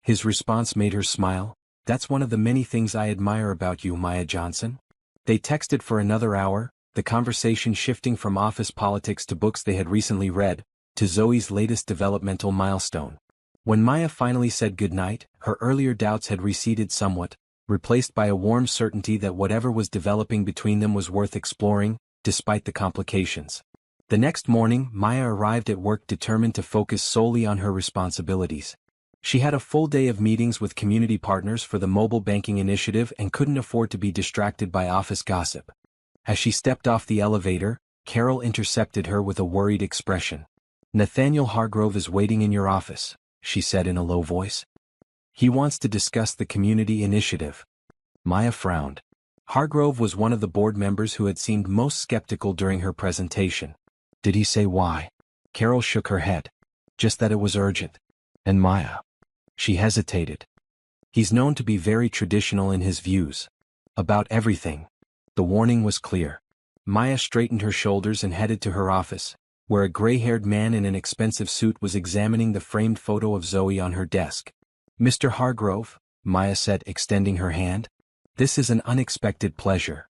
His response made her smile. That's one of the many things I admire about you, Maya Johnson. They texted for another hour, the conversation shifting from office politics to books they had recently read, to Zoe's latest developmental milestone. When Maya finally said goodnight, her earlier doubts had receded somewhat, replaced by a warm certainty that whatever was developing between them was worth exploring, despite the complications. The next morning, Maya arrived at work determined to focus solely on her responsibilities. She had a full day of meetings with community partners for the mobile banking initiative and couldn't afford to be distracted by office gossip. As she stepped off the elevator, Carol intercepted her with a worried expression. Nathaniel Hargrove is waiting in your office, she said in a low voice. He wants to discuss the community initiative. Maya frowned. Hargrove was one of the board members who had seemed most skeptical during her presentation. Did he say why? Carol shook her head. Just that it was urgent. And Maya. She hesitated. He's known to be very traditional in his views. About everything. The warning was clear. Maya straightened her shoulders and headed to her office, where a gray-haired man in an expensive suit was examining the framed photo of Zoe on her desk. Mr. Hargrove, Maya said, extending her hand. This is an unexpected pleasure.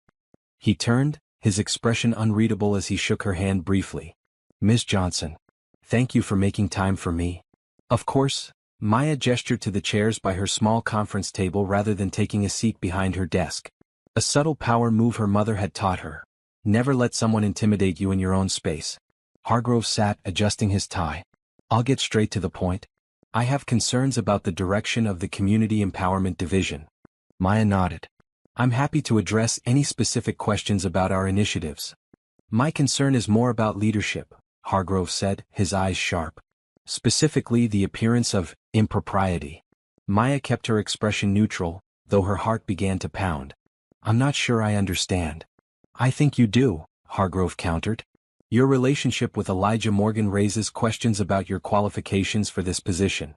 He turned, his expression unreadable as he shook her hand briefly. Ms. Johnson. Thank you for making time for me. Of course. Maya gestured to the chairs by her small conference table rather than taking a seat behind her desk. A subtle power move her mother had taught her. Never let someone intimidate you in your own space. Hargrove sat, adjusting his tie. I'll get straight to the point. I have concerns about the direction of the Community Empowerment Division. Maya nodded. I'm happy to address any specific questions about our initiatives. My concern is more about leadership, Hargrove said, his eyes sharp. Specifically the appearance of impropriety. Maya kept her expression neutral, though her heart began to pound. I'm not sure I understand. I think you do, Hargrove countered. Your relationship with Elijah Morgan raises questions about your qualifications for this position.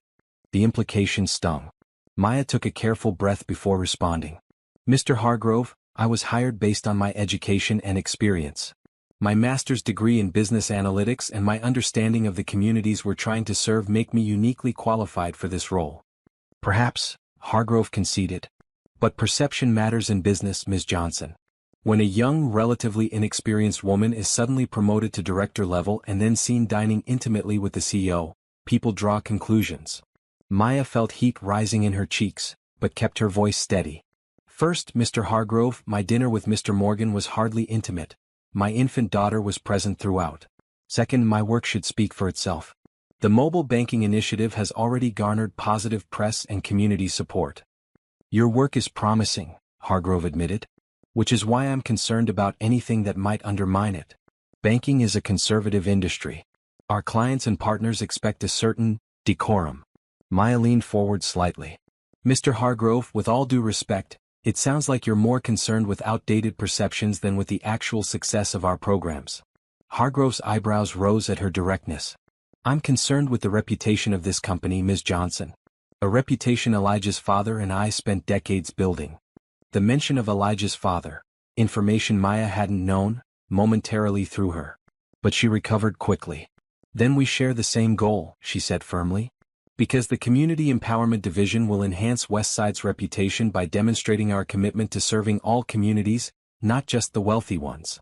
The implication stung. Maya took a careful breath before responding. Mr. Hargrove, I was hired based on my education and experience. My master's degree in business analytics and my understanding of the communities we're trying to serve make me uniquely qualified for this role. Perhaps, Hargrove conceded. But perception matters in business, Ms. Johnson. When a young, relatively inexperienced woman is suddenly promoted to director level and then seen dining intimately with the CEO, people draw conclusions. Maya felt heat rising in her cheeks, but kept her voice steady. First, Mr. Hargrove, my dinner with Mr. Morgan was hardly intimate. My infant daughter was present throughout. Second, my work should speak for itself. The mobile banking initiative has already garnered positive press and community support. Your work is promising, Hargrove admitted. Which is why I'm concerned about anything that might undermine it. Banking is a conservative industry. Our clients and partners expect a certain decorum. Maya leaned forward slightly. Mr. Hargrove, with all due respect, it sounds like you're more concerned with outdated perceptions than with the actual success of our programs. Hargrove's eyebrows rose at her directness. I'm concerned with the reputation of this company, Ms. Johnson. A reputation Elijah's father and I spent decades building. The mention of Elijah's father, information Maya hadn't known, momentarily threw her. But she recovered quickly. Then we share the same goal, she said firmly. Because the Community Empowerment Division will enhance Westside's reputation by demonstrating our commitment to serving all communities, not just the wealthy ones.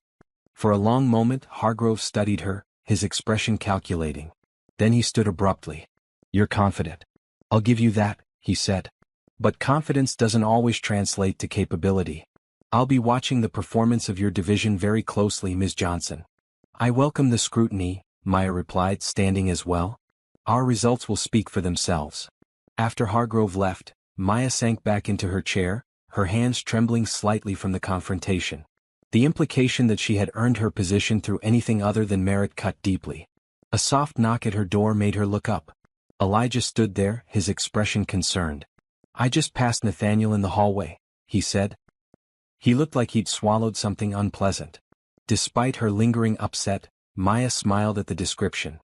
For a long moment Hargrove studied her, his expression calculating. Then he stood abruptly. You're confident. I'll give you that, he said. But confidence doesn't always translate to capability. I'll be watching the performance of your division very closely, Ms. Johnson. I welcome the scrutiny, Maya replied, standing as well. Our results will speak for themselves. After Hargrove left, Maya sank back into her chair, her hands trembling slightly from the confrontation. The implication that she had earned her position through anything other than merit cut deeply. A soft knock at her door made her look up. Elijah stood there, his expression concerned. I just passed Nathaniel in the hallway, he said. He looked like he'd swallowed something unpleasant. Despite her lingering upset, Maya smiled at the description.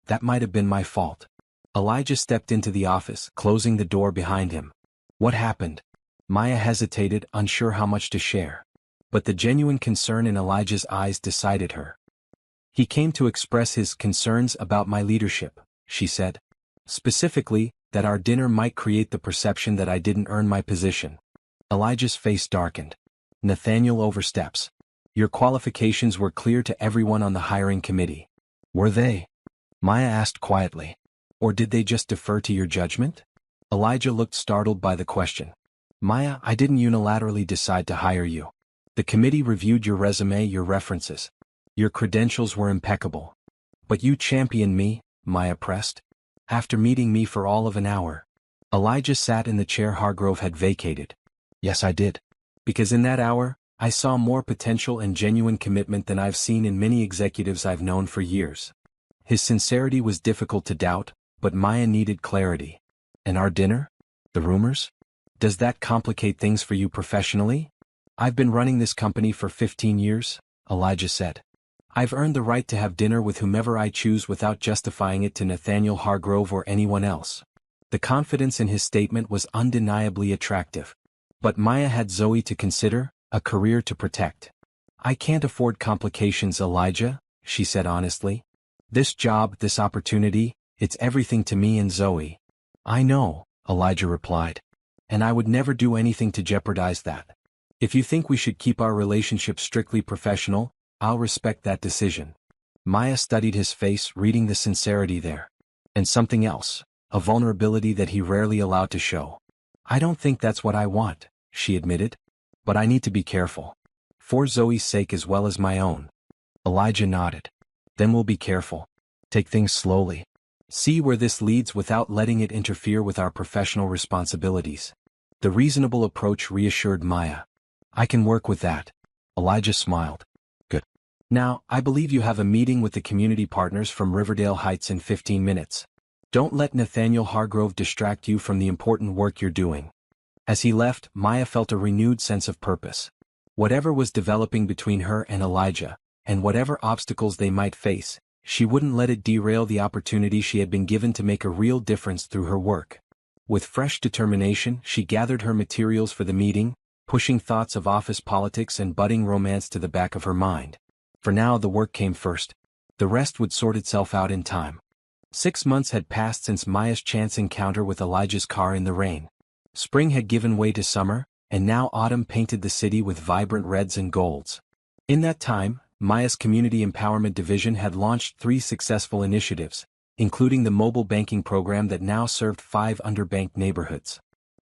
That might have been my fault. Elijah stepped into the office, closing the door behind him. What happened? Maya hesitated, unsure how much to share. But the genuine concern in Elijah's eyes decided her. He came to express his concerns about my leadership, she said. Specifically, that our dinner might create the perception that I didn't earn my position. Elijah's face darkened. Nathaniel oversteps. Your qualifications were clear to everyone on the hiring committee. Were they? Maya asked quietly. Or did they just defer to your judgment? Elijah looked startled by the question. Maya, I didn't unilaterally decide to hire you. The committee reviewed your resume, your references. Your credentials were impeccable. But you championed me, Maya pressed. After meeting me for all of an hour. Elijah sat in the chair Hargrove had vacated. Yes, I did. Because in that hour, I saw more potential and genuine commitment than I've seen in many executives I've known for years. His sincerity was difficult to doubt, but Maya needed clarity. And our dinner? The rumors? Does that complicate things for you professionally? I've been running this company for 15 years, Elijah said. I've earned the right to have dinner with whomever I choose without justifying it to Nathaniel Hargrove or anyone else. The confidence in his statement was undeniably attractive. But Maya had Zoe to consider, a career to protect. I can't afford complications, Elijah, she said honestly. This job, this opportunity, it's everything to me and Zoe. I know, Elijah replied. and I would never do anything to jeopardize that. If you think we should keep our relationship strictly professional, I'll respect that decision. Maya studied his face, reading the sincerity there. And something else, a vulnerability that he rarely allowed to show. I don't think that's what I want, she admitted. But I need to be careful. For Zoe's sake as well as my own. Elijah nodded. Then we'll be careful. Take things slowly. See where this leads without letting it interfere with our professional responsibilities. The reasonable approach reassured Maya. I can work with that. Elijah smiled. Good. Now, I believe you have a meeting with the community partners from Riverdale Heights in 15 minutes. Don't let Nathaniel Hargrove distract you from the important work you're doing. As he left, Maya felt a renewed sense of purpose. Whatever was developing between her and Elijah, and whatever obstacles they might face, she wouldn't let it derail the opportunity she had been given to make a real difference through her work. With fresh determination, she gathered her materials for the meeting, pushing thoughts of office politics and budding romance to the back of her mind. For now the work came first. The rest would sort itself out in time. 6 months had passed since Maya's chance encounter with Elijah's car in the rain. Spring had given way to summer, and now autumn painted the city with vibrant reds and golds. In that time, Maya's Community Empowerment Division had launched 3 successful initiatives, including the mobile banking program that now served 5 underbanked neighborhoods.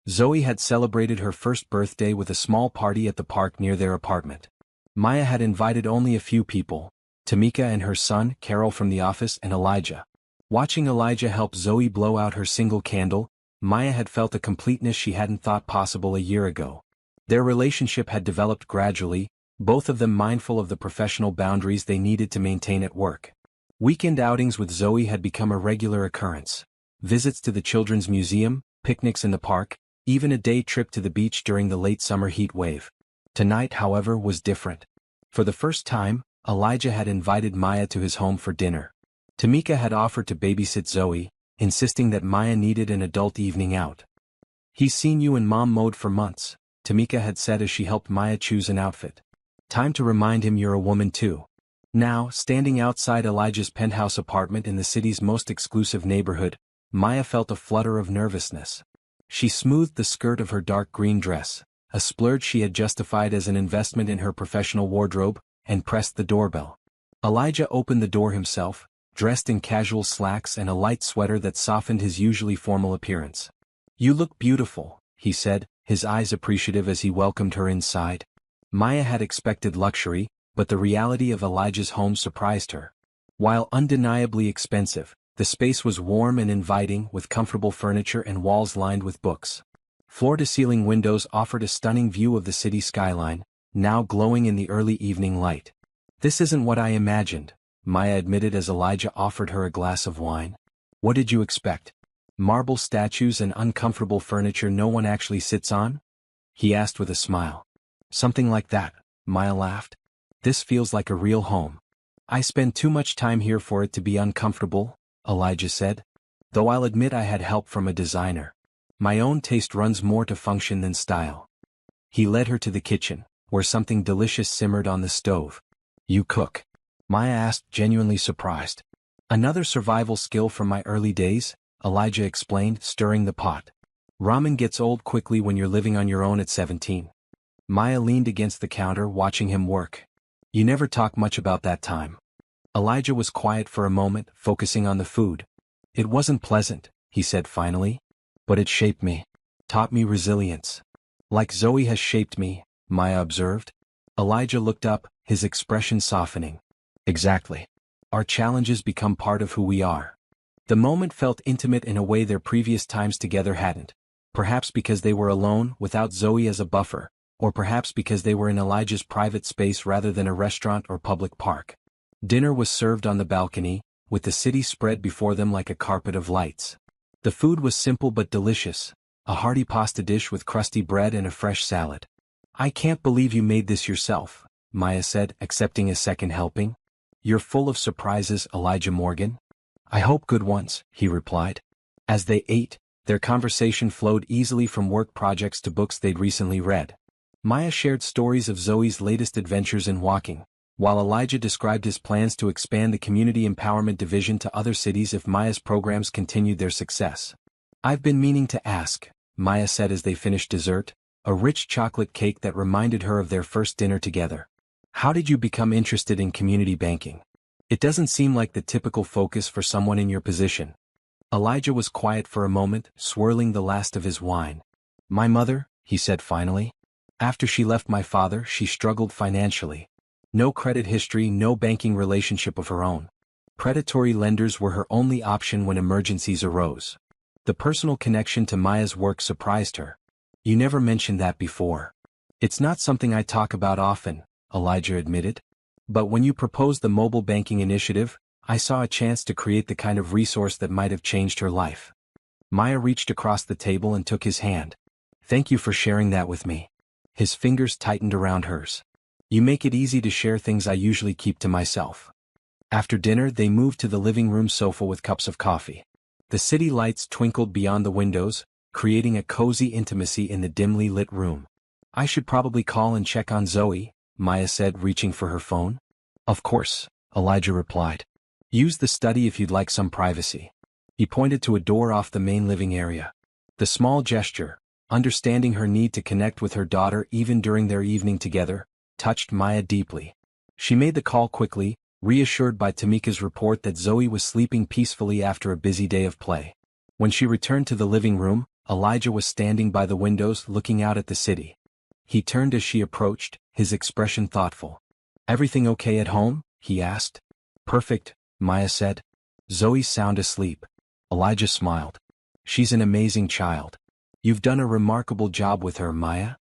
Zoe had celebrated her first birthday with a small party at the park near their apartment. Maya had invited only a few people, Tamika and her son, Carol from the office, and Elijah. Watching Elijah help Zoe blow out her single candle, Maya had felt a completeness she hadn't thought possible a year ago. Their relationship had developed gradually, both of them mindful of the professional boundaries they needed to maintain at work. Weekend outings with Zoe had become a regular occurrence. Visits to the Children's Museum, picnics in the park, even a day trip to the beach during the late summer heat wave. Tonight, however, was different. For the first time, Elijah had invited Maya to his home for dinner. Tamika had offered to babysit Zoe, insisting that Maya needed an adult evening out. He's seen you in mom mode for months, Tamika had said as she helped Maya choose an outfit. Time to remind him you're a woman too. Now, standing outside Elijah's penthouse apartment in the city's most exclusive neighborhood, Maya felt a flutter of nervousness. She smoothed the skirt of her dark green dress, a splurge she had justified as an investment in her professional wardrobe, and pressed the doorbell. Elijah opened the door himself, dressed in casual slacks and a light sweater that softened his usually formal appearance. You look beautiful, he said, his eyes appreciative as he welcomed her inside. Maya had expected luxury, but the reality of Elijah's home surprised her. While undeniably expensive, the space was warm and inviting with comfortable furniture and walls lined with books. Floor-to-ceiling windows offered a stunning view of the city skyline, now glowing in the early evening light. This isn't what I imagined, Maya admitted as Elijah offered her a glass of wine. What did you expect? Marble statues and uncomfortable furniture no one actually sits on? He asked with a smile. Something like that, Maya laughed. This feels like a real home. I spend too much time here for it to be uncomfortable, Elijah said. Though I'll admit I had help from a designer. My own taste runs more to function than style. He led her to the kitchen, where something delicious simmered on the stove. You cook? Maya asked, genuinely surprised. Another survival skill from my early days, Elijah explained, stirring the pot. Ramen gets old quickly when you're living on your own at 17. Maya leaned against the counter watching him work. You never talk much about that time. Elijah was quiet for a moment, focusing on the food. It wasn't pleasant, he said finally. But it shaped me. Taught me resilience. Like Zoe has shaped me, Maya observed. Elijah looked up, his expression softening. Exactly. Our challenges become part of who we are. The moment felt intimate in a way their previous times together hadn't. Perhaps because they were alone, without Zoe as a buffer, or perhaps because they were in Elijah's private space rather than a restaurant or public park. Dinner was served on the balcony, with the city spread before them like a carpet of lights. The food was simple but delicious, a hearty pasta dish with crusty bread and a fresh salad. I can't believe you made this yourself, Maya said, accepting a second helping. You're full of surprises, Elijah Morgan. I hope good ones, he replied. As they ate, their conversation flowed easily from work projects to books they'd recently read. Maya shared stories of Zoe's latest adventures in walking, while Elijah described his plans to expand the Community Empowerment Division to other cities if Maya's programs continued their success. I've been meaning to ask, Maya said as they finished dessert, a rich chocolate cake that reminded her of their first dinner together. How did you become interested in community banking? It doesn't seem like the typical focus for someone in your position. Elijah was quiet for a moment, swirling the last of his wine. My mother, he said finally. After she left my father, she struggled financially. No credit history, no banking relationship of her own. Predatory lenders were her only option when emergencies arose. The personal connection to Maya's work surprised her. You never mentioned that before. It's not something I talk about often, Elijah admitted. But when you proposed the mobile banking initiative, I saw a chance to create the kind of resource that might have changed her life. Maya reached across the table and took his hand. Thank you for sharing that with me. His fingers tightened around hers. You make it easy to share things I usually keep to myself. After dinner, they moved to the living room sofa with cups of coffee. The city lights twinkled beyond the windows, creating a cozy intimacy in the dimly lit room. I should probably call and check on Zoe, Maya said, reaching for her phone. Of course, Elijah replied. Use the study if you'd like some privacy. He pointed to a door off the main living area. The small gesture, understanding her need to connect with her daughter even during their evening together, touched Maya deeply. She made the call quickly, reassured by Tamika's report that Zoe was sleeping peacefully after a busy day of play. When she returned to the living room, Elijah was standing by the windows looking out at the city. He turned as she approached, his expression thoughtful. Everything okay at home? He asked. Perfect, Maya said. Zoe's sound asleep. Elijah smiled. She's an amazing child. You've done a remarkable job with her, Maya.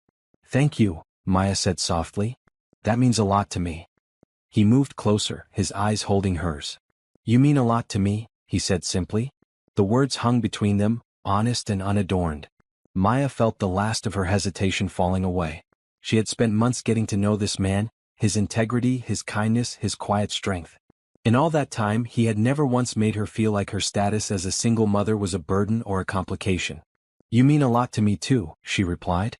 Thank you, Maya said softly. That means a lot to me. He moved closer, his eyes holding hers. You mean a lot to me, he said simply. The words hung between them, honest and unadorned. Maya felt the last of her hesitation falling away. She had spent months getting to know this man, his integrity, his kindness, his quiet strength. In all that time, he had never once made her feel like her status as a single mother was a burden or a complication. You mean a lot to me too, she replied.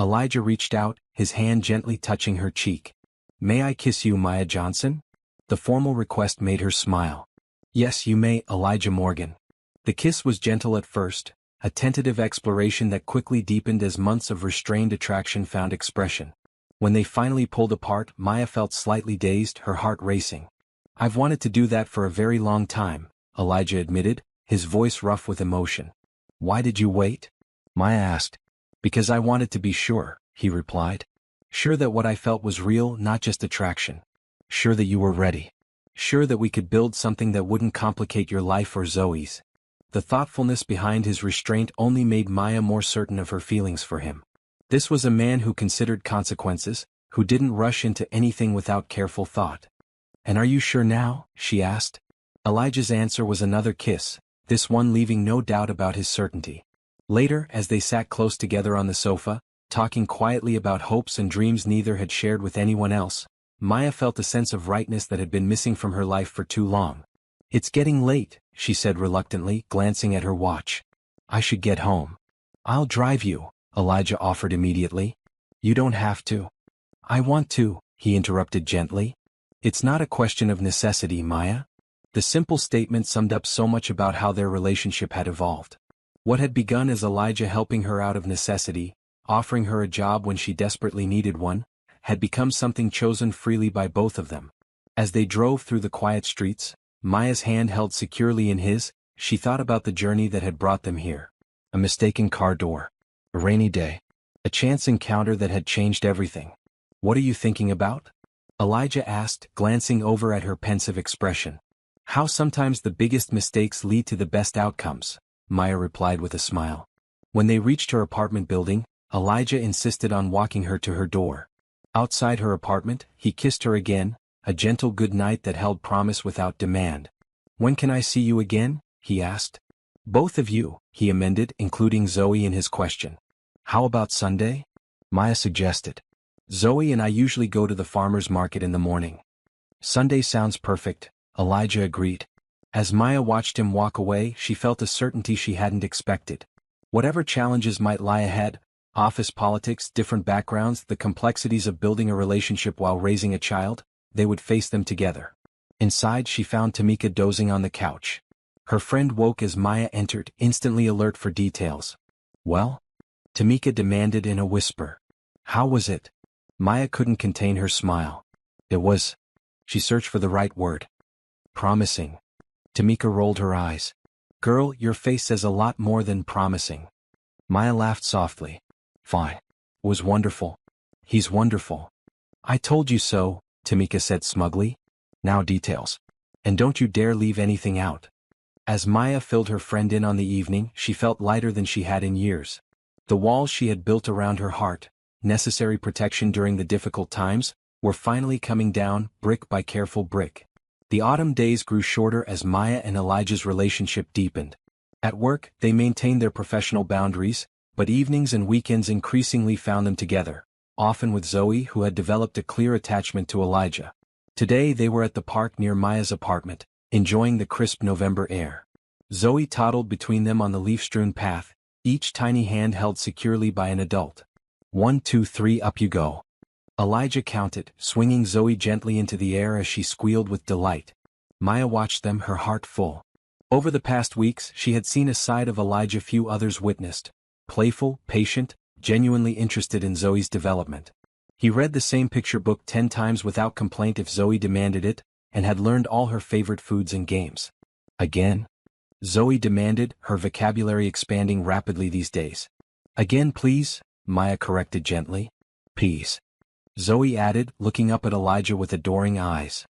Elijah reached out, his hand gently touching her cheek. May I kiss you, Maya Johnson? The formal request made her smile. Yes, you may, Elijah Morgan. The kiss was gentle at first, a tentative exploration that quickly deepened as months of restrained attraction found expression. When they finally pulled apart, Maya felt slightly dazed, her heart racing. I've wanted to do that for a very long time, Elijah admitted, his voice rough with emotion. Why did you wait? Maya asked. Because I wanted to be sure, he replied. Sure that what I felt was real, not just attraction. Sure that you were ready. Sure that we could build something that wouldn't complicate your life or Zoe's. The thoughtfulness behind his restraint only made Maya more certain of her feelings for him. This was a man who considered consequences, who didn't rush into anything without careful thought. And are you sure now? She asked. Elijah's answer was another kiss, this one leaving no doubt about his certainty. Later, as they sat close together on the sofa, talking quietly about hopes and dreams neither had shared with anyone else, Maya felt a sense of rightness that had been missing from her life for too long. It's getting late, she said reluctantly, glancing at her watch. I should get home. I'll drive you, Elijah offered immediately. You don't have to. I want to, he interrupted gently. It's not a question of necessity, Maya. The simple statement summed up so much about how their relationship had evolved. What had begun as Elijah helping her out of necessity, offering her a job when she desperately needed one, had become something chosen freely by both of them. As they drove through the quiet streets, Maya's hand held securely in his, she thought about the journey that had brought them here. A mistaken car door. A rainy day. A chance encounter that had changed everything. What are you thinking about? Elijah asked, glancing over at her pensive expression. How sometimes the biggest mistakes lead to the best outcomes, Maya replied with a smile. When they reached her apartment building, Elijah insisted on walking her to her door. Outside her apartment, he kissed her again, a gentle goodnight that held promise without demand. When can I see you again? He asked. Both of you, he amended, including Zoe in his question. How about Sunday? Maya suggested. Zoe and I usually go to the farmer's market in the morning. Sunday sounds perfect, Elijah agreed. As Maya watched him walk away, she felt a certainty she hadn't expected. Whatever challenges might lie ahead, office politics, different backgrounds, the complexities of building a relationship while raising a child, they would face them together. Inside, she found Tamika dozing on the couch. Her friend woke as Maya entered, instantly alert for details. Well? Tamika demanded in a whisper. How was it? Maya couldn't contain her smile. It was. She searched for the right word. Promising. Tamika rolled her eyes. Girl, your face says a lot more than promising. Maya laughed softly. Fine. Was wonderful. He's wonderful. I told you so, Tamika said smugly. Now details. And don't you dare leave anything out. As Maya filled her friend in on the evening, she felt lighter than she had in years. The walls she had built around her heart, necessary protection during the difficult times, were finally coming down, brick by careful brick. The autumn days grew shorter as Maya and Elijah's relationship deepened. At work, they maintained their professional boundaries, but evenings and weekends increasingly found them together, often with Zoe, who had developed a clear attachment to Elijah. Today they were at the park near Maya's apartment, enjoying the crisp November air. Zoe toddled between them on the leaf-strewn path, each tiny hand held securely by an adult. 1, 2, 3, up you go. Elijah counted, swinging Zoe gently into the air as she squealed with delight. Maya watched them, her heart full. Over the past weeks, she had seen a side of Elijah few others witnessed. Playful, patient, genuinely interested in Zoe's development. He read the same picture book 10 times without complaint if Zoe demanded it, and had learned all her favorite foods and games. Again? Zoe demanded, her vocabulary expanding rapidly these days. Again please, Maya corrected gently. Peace. Zoe added, looking up at Elijah with adoring eyes.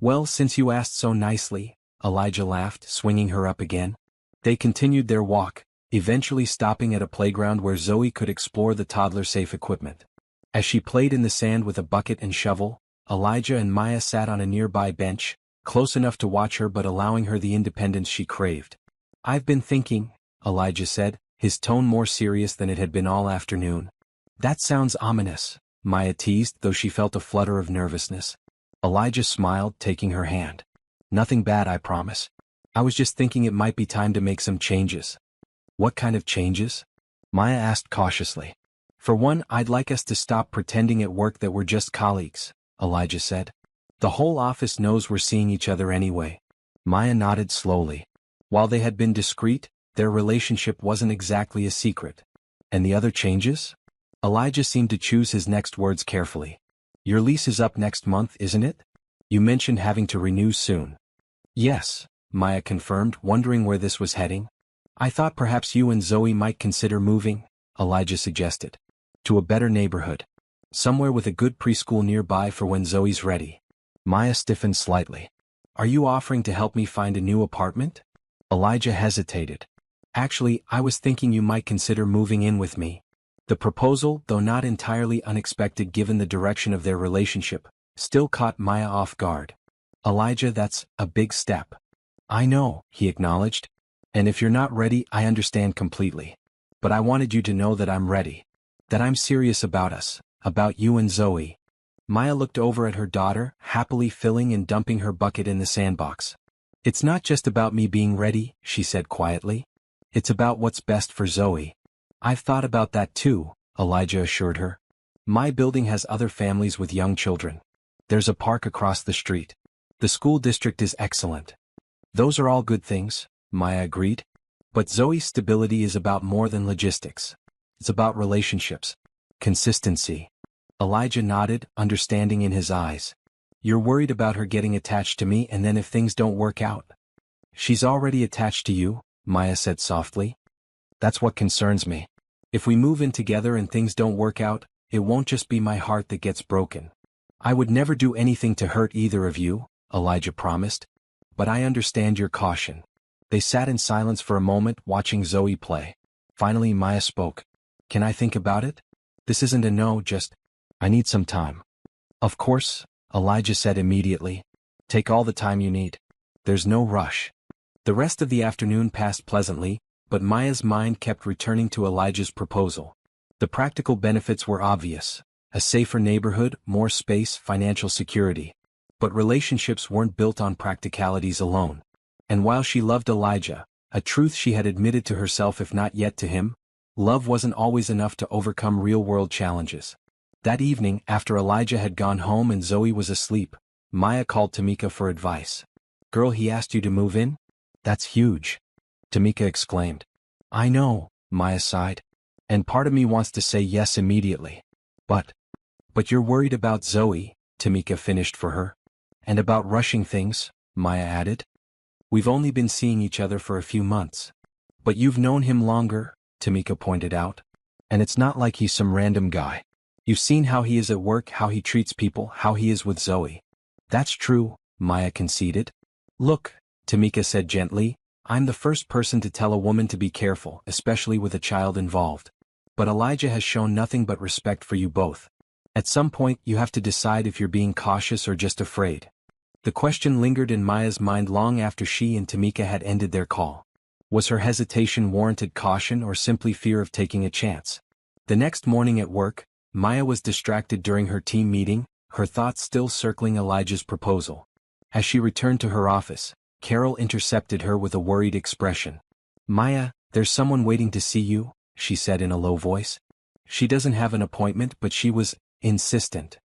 Well, since you asked so nicely, Elijah laughed, swinging her up again. They continued their walk, eventually stopping at a playground where Zoe could explore the toddler-safe equipment. As she played in the sand with a bucket and shovel, Elijah and Maya sat on a nearby bench, close enough to watch her but allowing her the independence she craved. I've been thinking, Elijah said, his tone more serious than it had been all afternoon. That sounds ominous, Maya teased, though she felt a flutter of nervousness. Elijah smiled, taking her hand. Nothing bad, I promise. I was just thinking it might be time to make some changes. What kind of changes? Maya asked cautiously. For one, I'd like us to stop pretending at work that we're just colleagues, Elijah said. The whole office knows we're seeing each other anyway. Maya nodded slowly. While they had been discreet, their relationship wasn't exactly a secret. And the other changes? Elijah seemed to choose his next words carefully. Your lease is up next month, isn't it? You mentioned having to renew soon. Yes, Maya confirmed, wondering where this was heading. I thought perhaps you and Zoe might consider moving, Elijah suggested. To a better neighborhood. Somewhere with a good preschool nearby for when Zoe's ready. Maya stiffened slightly. Are you offering to help me find a new apartment? Elijah hesitated. Actually, I was thinking you might consider moving in with me. The proposal, though not entirely unexpected given the direction of their relationship, still caught Maya off guard. Elijah, that's a big step. I know, he acknowledged. And if you're not ready, I understand completely. But I wanted you to know that I'm ready. That I'm serious about us, about you and Zoe. Maya looked over at her daughter, happily filling and dumping her bucket in the sandbox. It's not just about me being ready, she said quietly. It's about what's best for Zoe. I've thought about that too, Elijah assured her. My building has other families with young children. There's a park across the street. The school district is excellent. Those are all good things, Maya agreed. But Zoe's stability is about more than logistics. It's about relationships. Consistency. Elijah nodded, understanding in his eyes. You're worried about her getting attached to me and then if things don't work out. She's already attached to you, Maya said softly. That's what concerns me. If we move in together and things don't work out, it won't just be my heart that gets broken. I would never do anything to hurt either of you, Elijah promised. But I understand your caution. They sat in silence for a moment, watching Zoe play. Finally Maya spoke. Can I think about it? This isn't a no, just, I need some time. Of course, Elijah said immediately. Take all the time you need. There's no rush. The rest of the afternoon passed pleasantly, but Maya's mind kept returning to Elijah's proposal. The practical benefits were obvious. A safer neighborhood, more space, financial security. But relationships weren't built on practicalities alone. And while she loved Elijah, a truth she had admitted to herself if not yet to him, love wasn't always enough to overcome real-world challenges. That evening, after Elijah had gone home and Zoe was asleep, Maya called Tamika for advice. Girl, he asked you to move in? That's huge. Tamika exclaimed. I know, Maya sighed. And part of me wants to say yes immediately. But you're worried about Zoe, Tamika finished for her. And about rushing things, Maya added. We've only been seeing each other for a few months. But you've known him longer, Tamika pointed out. And it's not like he's some random guy. You've seen how he is at work, how he treats people, how he is with Zoe. That's true, Maya conceded. Look, Tamika said gently, I'm the first person to tell a woman to be careful, especially with a child involved. But Elijah has shown nothing but respect for you both. At some point, you have to decide if you're being cautious or just afraid. The question lingered in Maya's mind long after she and Tamika had ended their call. Was her hesitation warranted caution or simply fear of taking a chance? The next morning at work, Maya was distracted during her team meeting, her thoughts still circling Elijah's proposal. As she returned to her office, Carol intercepted her with a worried expression. Maya, there's someone waiting to see you, she said in a low voice. She doesn't have an appointment, but she was insistent.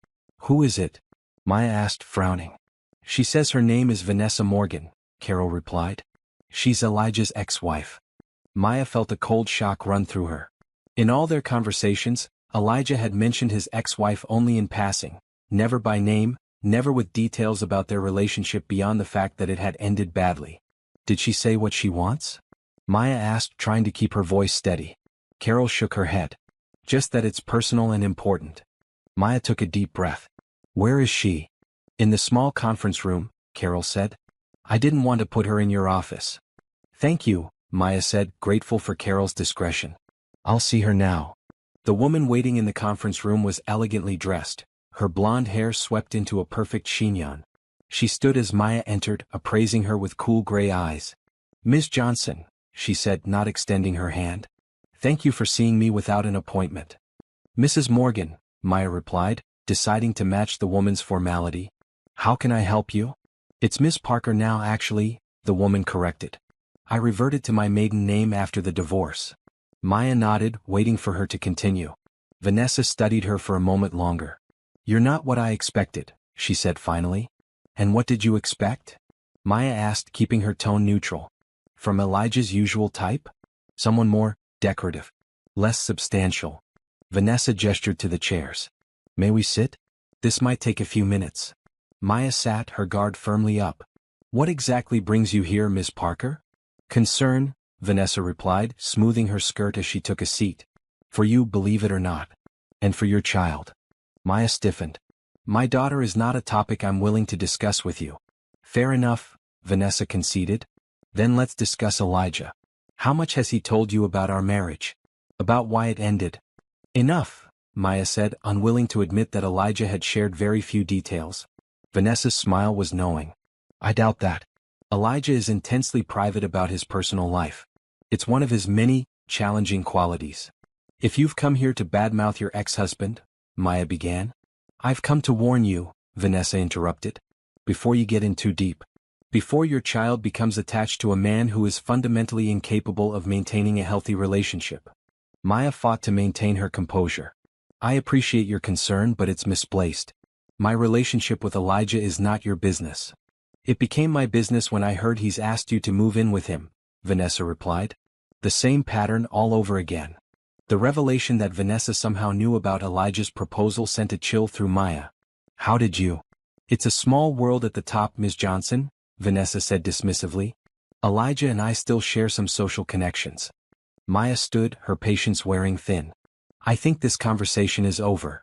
Who is it? Maya asked, frowning. She says her name is Vanessa Morgan, Carol replied. She's Elijah's ex-wife. Maya felt a cold shock run through her. In all their conversations, Elijah had mentioned his ex-wife only in passing, never by name, never with details about their relationship beyond the fact that it had ended badly. Did she say what she wants? Maya asked, trying to keep her voice steady. Carol shook her head. Just that it's personal and important. Maya took a deep breath. Where is she? In the small conference room, Carol said. I didn't want to put her in your office. Thank you, Maya said, grateful for Carol's discretion. I'll see her now. The woman waiting in the conference room was elegantly dressed, her blonde hair swept into a perfect chignon. She stood as Maya entered, appraising her with cool gray eyes. Miss Johnson, she said, not extending her hand. Thank you for seeing me without an appointment. Mrs. Morgan, Maya replied, deciding to match the woman's formality. How can I help you? It's Miss Parker now actually, the woman corrected. I reverted to my maiden name after the divorce. Maya nodded, waiting for her to continue. Vanessa studied her for a moment longer. You're not what I expected, she said finally. And what did you expect? Maya asked, keeping her tone neutral. From Elijah's usual type? Someone more decorative, less substantial. Vanessa gestured to the chairs. May we sit? This might take a few minutes. Maya sat, her guard firmly up. What exactly brings you here, Miss Parker? Concern, Vanessa replied, smoothing her skirt as she took a seat. For you, believe it or not. And for your child. Maya stiffened. My daughter is not a topic I'm willing to discuss with you. Fair enough, Vanessa conceded. Then let's discuss Elijah. How much has he told you about our marriage? About why it ended? Enough, Maya said, unwilling to admit that Elijah had shared very few details. Vanessa's smile was knowing. I doubt that. Elijah is intensely private about his personal life. It's one of his many, challenging qualities. If you've come here to badmouth your ex-husband, Maya began. I've come to warn you, Vanessa interrupted. Before you get in too deep. Before your child becomes attached to a man who is fundamentally incapable of maintaining a healthy relationship. Maya fought to maintain her composure. I appreciate your concern, but it's misplaced. My relationship with Elijah is not your business. It became my business when I heard he's asked you to move in with him, Vanessa replied. The same pattern all over again. The revelation that Vanessa somehow knew about Elijah's proposal sent a chill through Maya. How did you? It's a small world at the top, Ms. Johnson, Vanessa said dismissively. Elijah and I still share some social connections. Maya stood, her patience wearing thin. I think this conversation is over.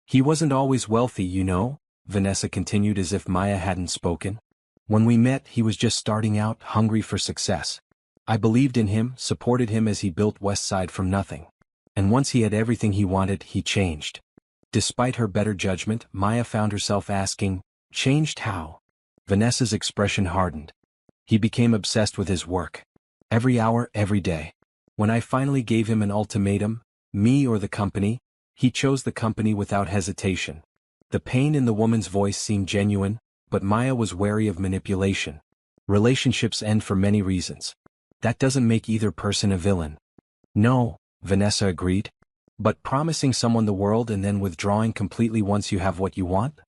He wasn't always wealthy, you know, Vanessa continued as if Maya hadn't spoken. When we met, he was just starting out, hungry for success. I believed in him, supported him as he built Westside from nothing. And once he had everything he wanted, he changed. Despite her better judgment, Maya found herself asking, changed how? Vanessa's expression hardened. He became obsessed with his work. Every hour, every day. When I finally gave him an ultimatum, me or the company, he chose the company without hesitation. The pain in the woman's voice seemed genuine, but Maya was wary of manipulation. Relationships end for many reasons. That doesn't make either person a villain. No, Vanessa agreed. But promising someone the world and then withdrawing completely once you have what you want?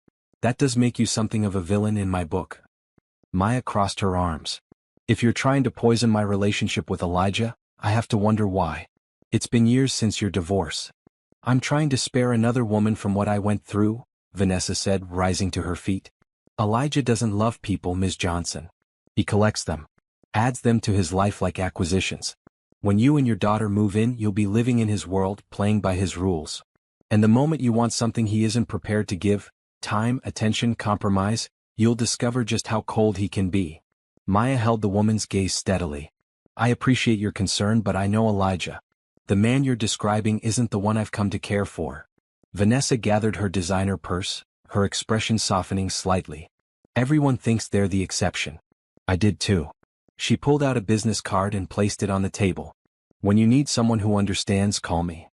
That does make you something of a villain in my book. Maya crossed her arms. If you're trying to poison my relationship with Elijah, I have to wonder why. It's been years since your divorce. I'm trying to spare another woman from what I went through, Vanessa said, rising to her feet. Elijah doesn't love people, Ms. Johnson. He collects them. Adds them to his life like acquisitions. When you and your daughter move in, you'll be living in his world, playing by his rules. And the moment you want something he isn't prepared to give, time, attention, compromise, you'll discover just how cold he can be. Maya held the woman's gaze steadily. I appreciate your concern, but I know Elijah. The man you're describing isn't the one I've come to care for. Vanessa gathered her designer purse, her expression softening slightly. Everyone thinks they're the exception. I did too. She pulled out a business card and placed it on the table. When you need someone who understands, call me.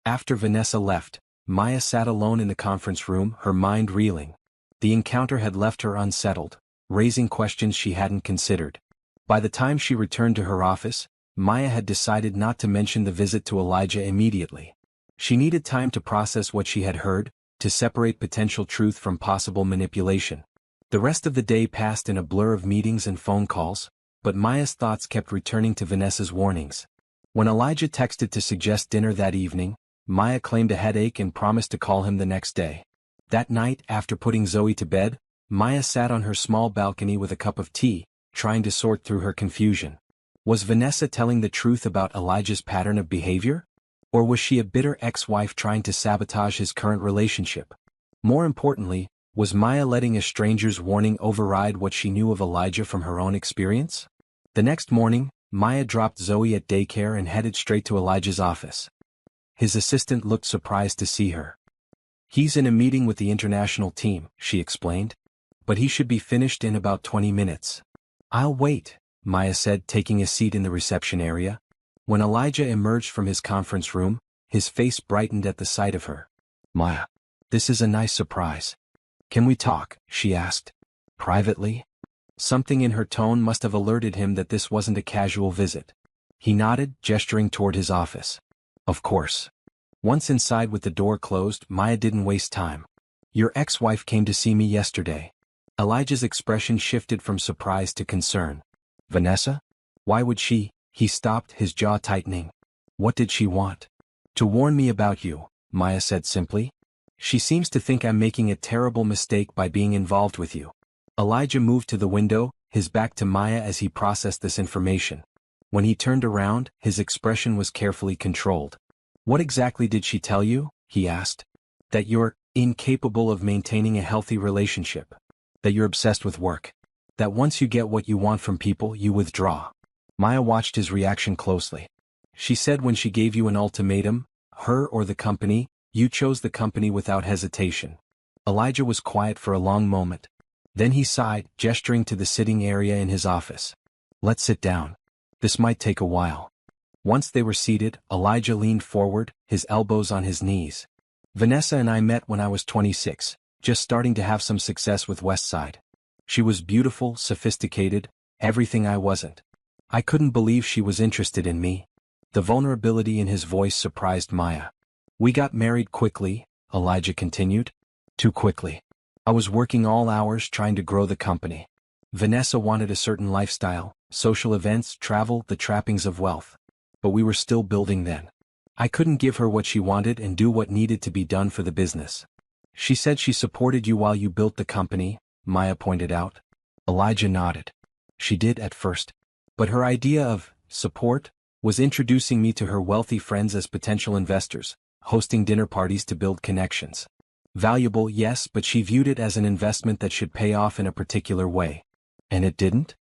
After Vanessa left, Maya sat alone in the conference room, her mind reeling. The encounter had left her unsettled, raising questions she hadn't considered. By the time she returned to her office, Maya had decided not to mention the visit to Elijah immediately. She needed time to process what she had heard, to separate potential truth from possible manipulation. The rest of the day passed in a blur of meetings and phone calls, but Maya's thoughts kept returning to Vanessa's warnings. When Elijah texted to suggest dinner that evening, Maya claimed a headache and promised to call him the next day. That night, after putting Zoe to bed, Maya sat on her small balcony with a cup of tea, trying to sort through her confusion. Was Vanessa telling the truth about Elijah's pattern of behavior? Or was she a bitter ex-wife trying to sabotage his current relationship? More importantly, was Maya letting a stranger's warning override what she knew of Elijah from her own experience? The next morning, Maya dropped Zoe at daycare and headed straight to Elijah's office. His assistant looked surprised to see her. He's in a meeting with the international team, she explained. But he should be finished in about 20 minutes. I'll wait, Maya said, taking a seat in the reception area. When Elijah emerged from his conference room, his face brightened at the sight of her. Maya, this is a nice surprise. Can we talk? She asked. Privately? Something in her tone must have alerted him that this wasn't a casual visit. He nodded, gesturing toward his office. Of course. Once inside with the door closed, Maya didn't waste time. Your ex-wife came to see me yesterday. Elijah's expression shifted from surprise to concern. Vanessa? Why would she? He stopped, his jaw tightening. What did she want? To warn me about you, Maya said simply. She seems to think I'm making a terrible mistake by being involved with you. Elijah moved to the window, his back to Maya as he processed this information. When he turned around, his expression was carefully controlled. What exactly did she tell you? He asked. That you're incapable of maintaining a healthy relationship. That you're obsessed with work. That once you get what you want from people, you withdraw. Maya watched his reaction closely. She said when she gave you an ultimatum, her or the company, you chose the company without hesitation. Elijah was quiet for a long moment. Then he sighed, gesturing to the sitting area in his office. Let's sit down. This might take a while. Once they were seated, Elijah leaned forward, his elbows on his knees. Vanessa and I met when I was 26, just starting to have some success with Westside. She was beautiful, sophisticated, everything I wasn't. I couldn't believe she was interested in me. The vulnerability in his voice surprised Maya. We got married quickly, Elijah continued. Too quickly. I was working all hours trying to grow the company. Vanessa wanted a certain lifestyle, social events, travel, the trappings of wealth. But we were still building then. I couldn't give her what she wanted and do what needed to be done for the business. She said she supported you while you built the company, Maya pointed out. Elijah nodded. She did at first. But her idea of support was introducing me to her wealthy friends as potential investors, hosting dinner parties to build connections. Valuable, yes, but she viewed it as an investment that should pay off in a particular way. And it didn't?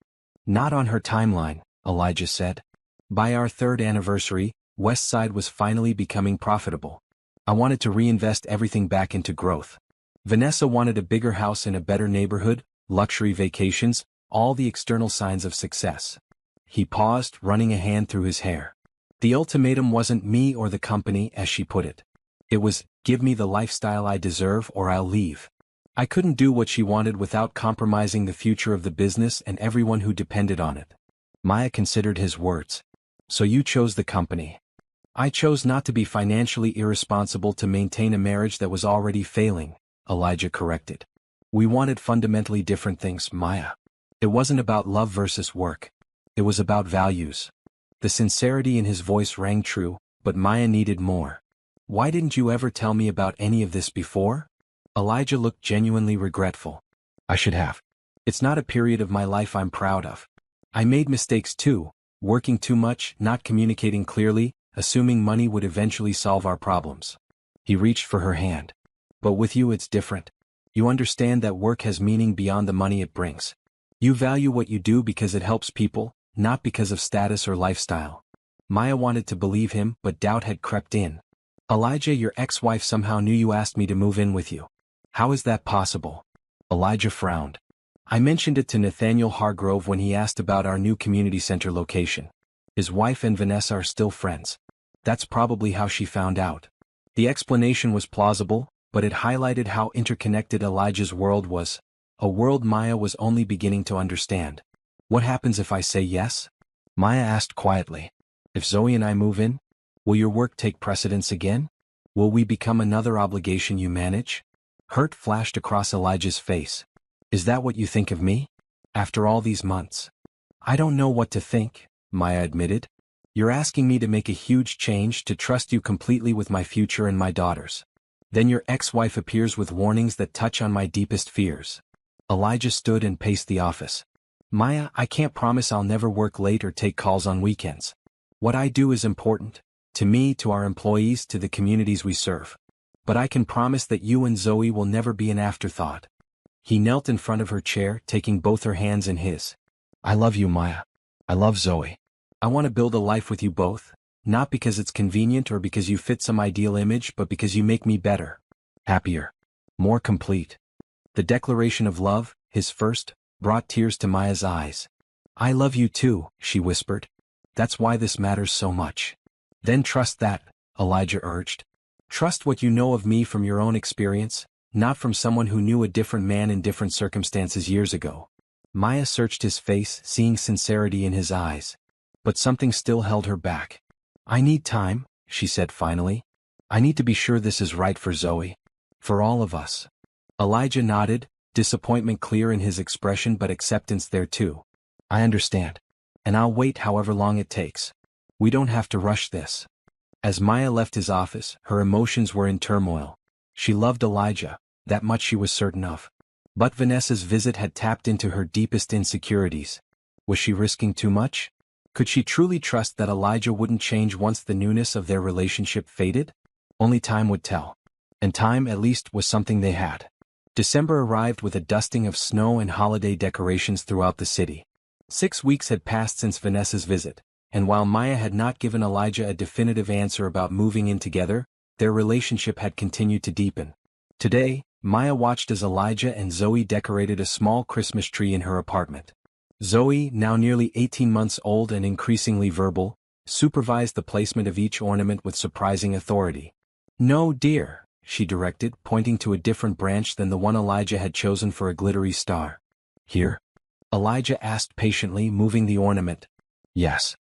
Not on her timeline, Elijah said. By our third anniversary, Westside was finally becoming profitable. I wanted to reinvest everything back into growth. Vanessa wanted a bigger house in a better neighborhood, luxury vacations, all the external signs of success. He paused, running a hand through his hair. The ultimatum wasn't me or the company, as she put it. It was, give me the lifestyle I deserve or I'll leave. I couldn't do what she wanted without compromising the future of the business and everyone who depended on it. Maya considered his words. So you chose the company. I chose not to be financially irresponsible to maintain a marriage that was already failing, Elijah corrected. We wanted fundamentally different things, Maya. It wasn't about love versus work. It was about values. The sincerity in his voice rang true, But Maya needed more. Why didn't you ever tell me about any of this before? Elijah looked genuinely regretful. I should have. It's not a period of my life I'm proud of. I made mistakes too, working too much, not communicating clearly, assuming money would eventually solve our problems. He reached for her hand. But with you it's different. You understand that work has meaning beyond the money it brings. You value what you do because it helps people, not because of status or lifestyle. Maya wanted to believe him, but doubt had crept in. Elijah, your ex-wife somehow knew you asked me to move in with you. How is that possible? Elijah frowned. I mentioned it to Nathaniel Hargrove when he asked about our new community center location. His wife and Vanessa are still friends. That's probably how she found out. The explanation was plausible, but it highlighted how interconnected Elijah's world was, a world Maya was only beginning to understand. What happens if I say yes? Maya asked quietly. If Zoe and I move in, will your work take precedence again? Will we become another obligation you manage? Hurt flashed across Elijah's face. Is that what you think of me? After all these months? I don't know what to think, Maya admitted. You're asking me to make a huge change, to trust you completely with my future and my daughters. Then your ex-wife appears with warnings that touch on my deepest fears. Elijah stood and paced the office. Maya, I can't promise I'll never work late or take calls on weekends. What I do is important. To me, to our employees, to the communities we serve. But I can promise that you and Zoe will never be an afterthought. He knelt in front of her chair, taking both her hands in his. I love you, Maya. I love Zoe. I want to build a life with you both, not because it's convenient or because you fit some ideal image, but because you make me better, happier, more complete. The declaration of love, his first, brought tears to Maya's eyes. I love you too, she whispered. That's why this matters so much. Then trust that, Elijah urged. Trust what you know of me from your own experience, not from someone who knew a different man in different circumstances years ago. Maya searched his face, seeing sincerity in his eyes. But something still held her back. I need time, she said finally. I need to be sure this is right for Zoe. For all of us. Elijah nodded, disappointment clear in his expression but acceptance there too. I understand. And I'll wait however long it takes. We don't have to rush this. As Maya left his office, her emotions were in turmoil. She loved Elijah, that much she was certain of. But Vanessa's visit had tapped into her deepest insecurities. Was she risking too much? Could she truly trust that Elijah wouldn't change once the newness of their relationship faded? Only time would tell. And time, at least, was something they had. December arrived with a dusting of snow and holiday decorations throughout the city. 6 weeks had passed since Vanessa's visit, and while Maya had not given Elijah a definitive answer about moving in together, their relationship had continued to deepen. Today, Maya watched as Elijah and Zoe decorated a small Christmas tree in her apartment. Zoe, now nearly 18 months old and increasingly verbal, supervised the placement of each ornament with surprising authority. No, dear, she directed, pointing to a different branch than the one Elijah had chosen for a glittery star. Here? Elijah asked patiently, moving the ornament. Yes.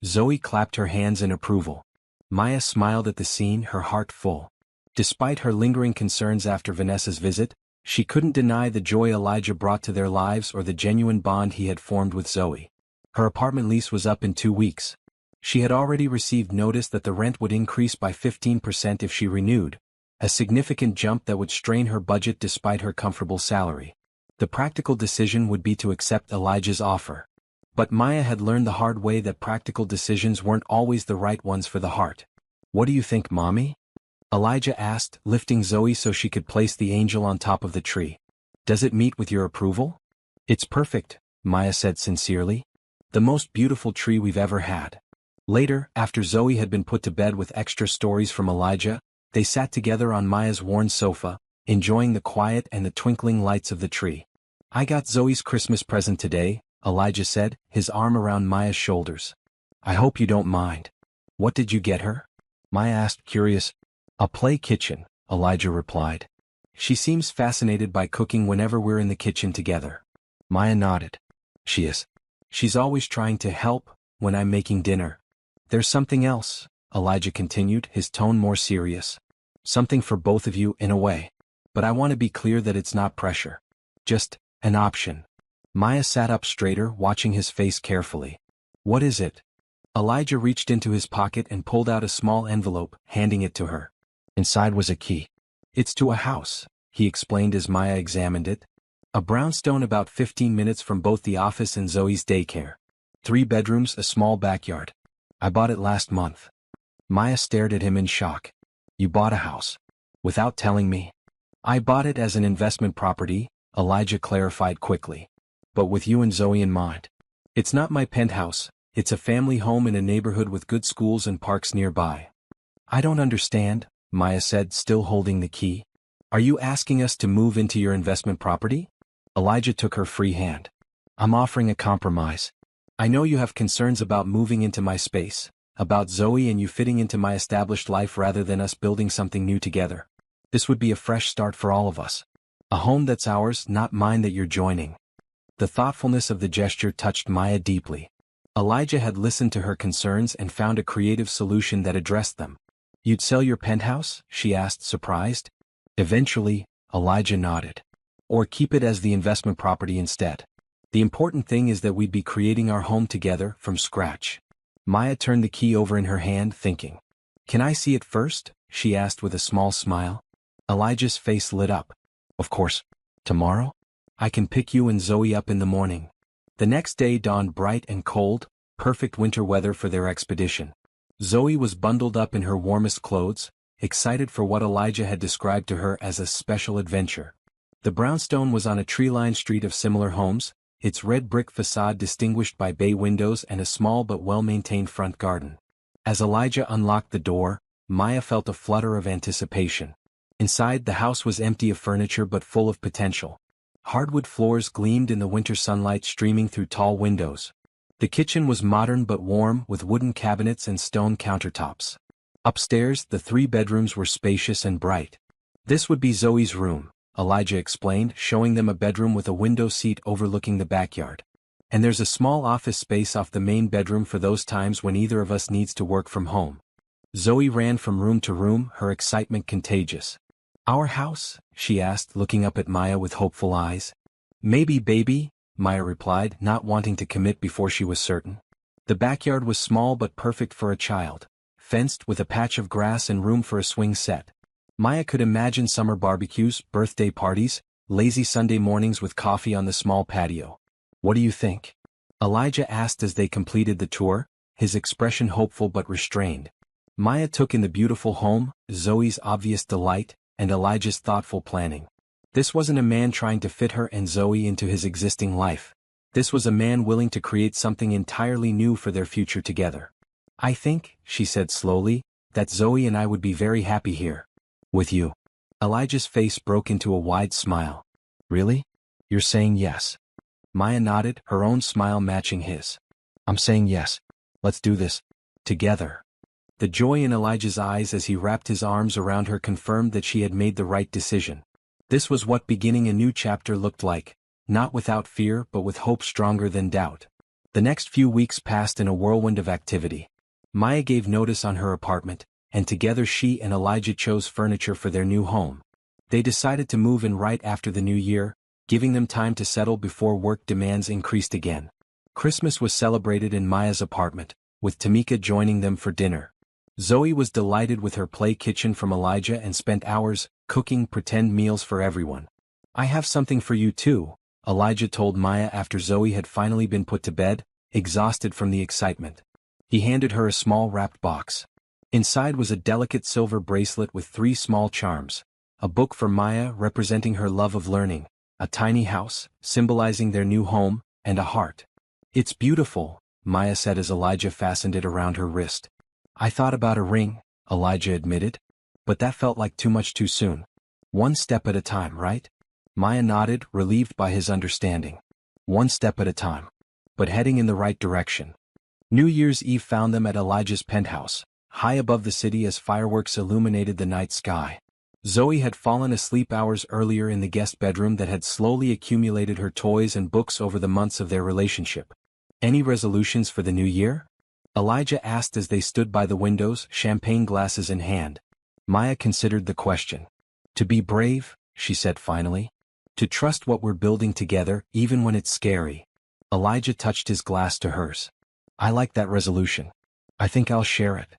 Zoe clapped her hands in approval. Maya smiled at the scene, her heart full. Despite her lingering concerns after Vanessa's visit, she couldn't deny the joy Elijah brought to their lives or the genuine bond he had formed with Zoe. Her apartment lease was up in 2 weeks. She had already received notice that the rent would increase by 15% if she renewed, a significant jump that would strain her budget despite her comfortable salary. The practical decision would be to accept Elijah's offer. But Maya had learned the hard way that practical decisions weren't always the right ones for the heart. What do you think, Mommy? Elijah asked, lifting Zoe so she could place the angel on top of the tree. Does it meet with your approval? It's perfect, Maya said sincerely. The most beautiful tree we've ever had. Later, after Zoe had been put to bed with extra stories from Elijah, they sat together on Maya's worn sofa, enjoying the quiet and the twinkling lights of the tree. I got Zoe's Christmas present today, Elijah said, his arm around Maya's shoulders. I hope you don't mind. What did you get her? Maya asked, curious. A play kitchen, Elijah replied. She seems fascinated by cooking whenever we're in the kitchen together. Maya nodded. She is. She's always trying to help when I'm making dinner. There's something else, Elijah continued, his tone more serious. Something for both of you in a way. But I want to be clear that it's not pressure. Just an option. Maya sat up straighter, watching his face carefully. What is it? Elijah reached into his pocket and pulled out a small envelope, handing it to her. Inside was a key. It's to a house, he explained as Maya examined it. A brownstone about 15 minutes from both the office and Zoe's daycare. 3 bedrooms, a small backyard. I bought it last month. Maya stared at him in shock. You bought a house? Without telling me? I bought it as an investment property, Elijah clarified quickly. But with you and Zoe in mind. It's not my penthouse, it's a family home in a neighborhood with good schools and parks nearby. I don't understand, Maya said, still holding the key. Are you asking us to move into your investment property? Elijah took her free hand. I'm offering a compromise. I know you have concerns about moving into my space, about Zoe and you fitting into my established life rather than us building something new together. This would be a fresh start for all of us. A home that's ours, not mine that you're joining. The thoughtfulness of the gesture touched Maya deeply. Elijah had listened to her concerns and found a creative solution that addressed them. You'd sell your penthouse? She asked, surprised. Eventually, Elijah nodded. Or keep it as the investment property instead. The important thing is that we'd be creating our home together, from scratch. Maya turned the key over in her hand, thinking. Can I see it first? She asked with a small smile. Elijah's face lit up. Of course. Tomorrow? I can pick you and Zoe up in the morning. The next day dawned bright and cold, perfect winter weather for their expedition. Zoe was bundled up in her warmest clothes, excited for what Elijah had described to her as a special adventure. The brownstone was on a tree-lined street of similar homes, its red brick facade distinguished by bay windows and a small but well-maintained front garden. As Elijah unlocked the door, Maya felt a flutter of anticipation. Inside, the house was empty of furniture but full of potential. Hardwood floors gleamed in the winter sunlight streaming through tall windows. The kitchen was modern but warm, with wooden cabinets and stone countertops. Upstairs, the 3 bedrooms were spacious and bright. This would be Zoe's room, Elijah explained, showing them a bedroom with a window seat overlooking the backyard. And there's a small office space off the main bedroom for those times when either of us needs to work from home. Zoe ran from room to room, her excitement contagious. Our house? She asked, looking up at Maya with hopeful eyes. Maybe, baby, Maya replied, not wanting to commit before she was certain. The backyard was small but perfect for a child, fenced with a patch of grass and room for a swing set. Maya could imagine summer barbecues, birthday parties, lazy Sunday mornings with coffee on the small patio. What do you think? Elijah asked as they completed the tour, his expression hopeful but restrained. Maya took in the beautiful home, Zoe's obvious delight, and Elijah's thoughtful planning. This wasn't a man trying to fit her and Zoe into his existing life. This was a man willing to create something entirely new for their future together. I think, she said slowly, that Zoe and I would be very happy here. With you. Elijah's face broke into a wide smile. Really? You're saying yes? Maya nodded, her own smile matching his. I'm saying yes. Let's do this. Together. The joy in Elijah's eyes as he wrapped his arms around her confirmed that she had made the right decision. This was what beginning a new chapter looked like, not without fear but with hope stronger than doubt. The next few weeks passed in a whirlwind of activity. Maya gave notice on her apartment, and together she and Elijah chose furniture for their new home. They decided to move in right after the new year, giving them time to settle before work demands increased again. Christmas was celebrated in Maya's apartment, with Tamika joining them for dinner. Zoe was delighted with her play kitchen from Elijah and spent hours cooking pretend meals for everyone. I have something for you too, Elijah told Maya after Zoe had finally been put to bed, exhausted from the excitement. He handed her a small wrapped box. Inside was a delicate silver bracelet with 3 small charms, a book for Maya representing her love of learning, a tiny house, symbolizing their new home, and a heart. It's beautiful, Maya said as Elijah fastened it around her wrist. I thought about a ring, Elijah admitted, but that felt like too much too soon. One step at a time, right? Maya nodded, relieved by his understanding. One step at a time. But heading in the right direction. New Year's Eve found them at Elijah's penthouse, high above the city as fireworks illuminated the night sky. Zoe had fallen asleep hours earlier in the guest bedroom that had slowly accumulated her toys and books over the months of their relationship. Any resolutions for the new year? Elijah asked as they stood by the windows, champagne glasses in hand. Maya considered the question. To be brave, she said finally. To trust what we're building together, even when it's scary. Elijah touched his glass to hers. I like that resolution. I think I'll share it.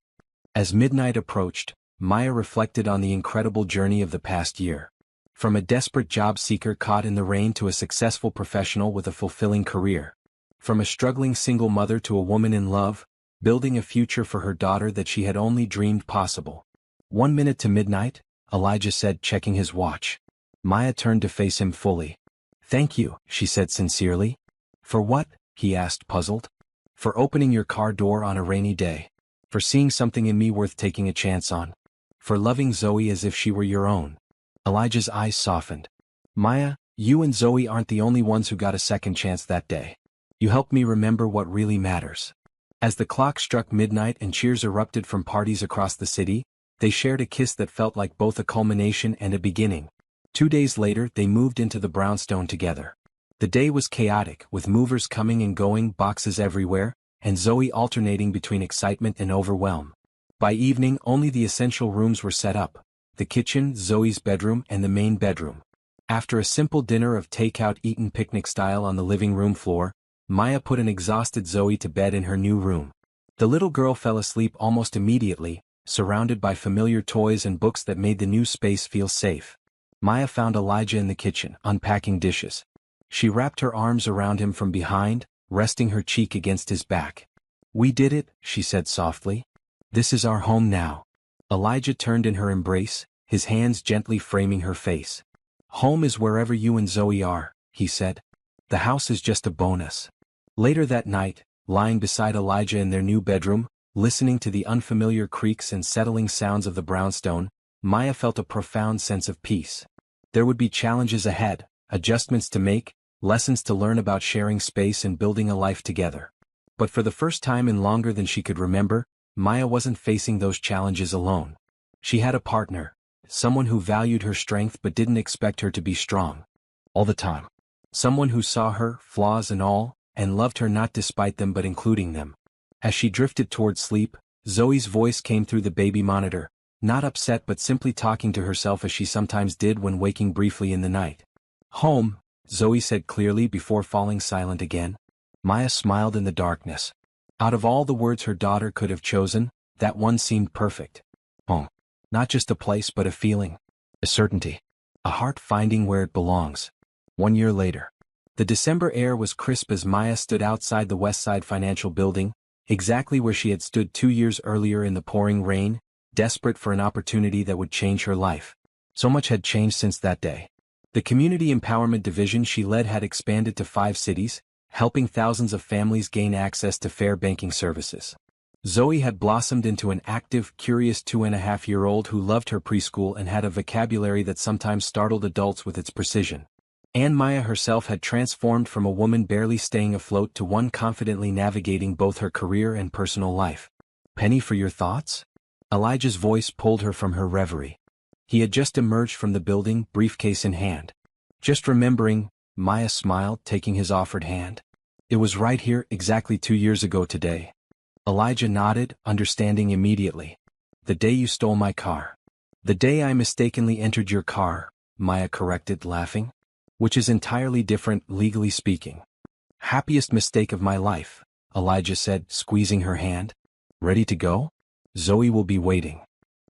As midnight approached, Maya reflected on the incredible journey of the past year. From a desperate job seeker caught in the rain to a successful professional with a fulfilling career. From a struggling single mother to a woman in love, building a future for her daughter that she had only dreamed possible. 1 minute to midnight, Elijah said, checking his watch. Maya turned to face him fully. Thank you, she said sincerely. For what? He asked, puzzled. For opening your car door on a rainy day. For seeing something in me worth taking a chance on. For loving Zoe as if she were your own. Elijah's eyes softened. Maya, you and Zoe aren't the only ones who got a second chance that day. You helped me remember what really matters. As the clock struck midnight and cheers erupted from parties across the city, they shared a kiss that felt like both a culmination and a beginning. 2 days later, they moved into the brownstone together. The day was chaotic, with movers coming and going, boxes everywhere, and Zoe alternating between excitement and overwhelm. By evening, only the essential rooms were set up: the kitchen, Zoe's bedroom, and the main bedroom. After a simple dinner of takeout eaten picnic style on the living room floor, Maya put an exhausted Zoe to bed in her new room. The little girl fell asleep almost immediately, surrounded by familiar toys and books that made the new space feel safe. Maya found Elijah in the kitchen, unpacking dishes. She wrapped her arms around him from behind, resting her cheek against his back. We did it, she said softly. This is our home now. Elijah turned in her embrace, his hands gently framing her face. Home is wherever you and Zoe are, he said. The house is just a bonus. Later that night, lying beside Elijah in their new bedroom, listening to the unfamiliar creaks and settling sounds of the brownstone, Maya felt a profound sense of peace. There would be challenges ahead, adjustments to make, lessons to learn about sharing space and building a life together. But for the first time in longer than she could remember, Maya wasn't facing those challenges alone. She had a partner, someone who valued her strength but didn't expect her to be strong all the time. Someone who saw her, flaws and all, and loved her not despite them but including them. As she drifted toward sleep, Zoe's voice came through the baby monitor, not upset but simply talking to herself as she sometimes did when waking briefly in the night. Home, Zoe said clearly before falling silent again. Maya smiled in the darkness. Out of all the words her daughter could have chosen, that one seemed perfect. Home. Not just a place but a feeling. A certainty. A heart finding where it belongs. 1 year later. The December air was crisp as Maya stood outside the Westside Financial Building, exactly where she had stood 2 years earlier in the pouring rain, desperate for an opportunity that would change her life. So much had changed since that day. The community empowerment division she led had expanded to 5 cities, helping thousands of families gain access to fair banking services. Zoe had blossomed into an active, curious 2.5-year-old who loved her preschool and had a vocabulary that sometimes startled adults with its precision. And Maya herself had transformed from a woman barely staying afloat to one confidently navigating both her career and personal life. Penny, for your thoughts? Elijah's voice pulled her from her reverie. He had just emerged from the building, briefcase in hand. Just remembering, Maya smiled, taking his offered hand. It was right here, exactly 2 years ago today. Elijah nodded, understanding immediately. The day you stole my car. The day I mistakenly entered your car, Maya corrected, laughing. Which is entirely different, legally speaking. Happiest mistake of my life, Elijah said, squeezing her hand. Ready to go? Zoe will be waiting.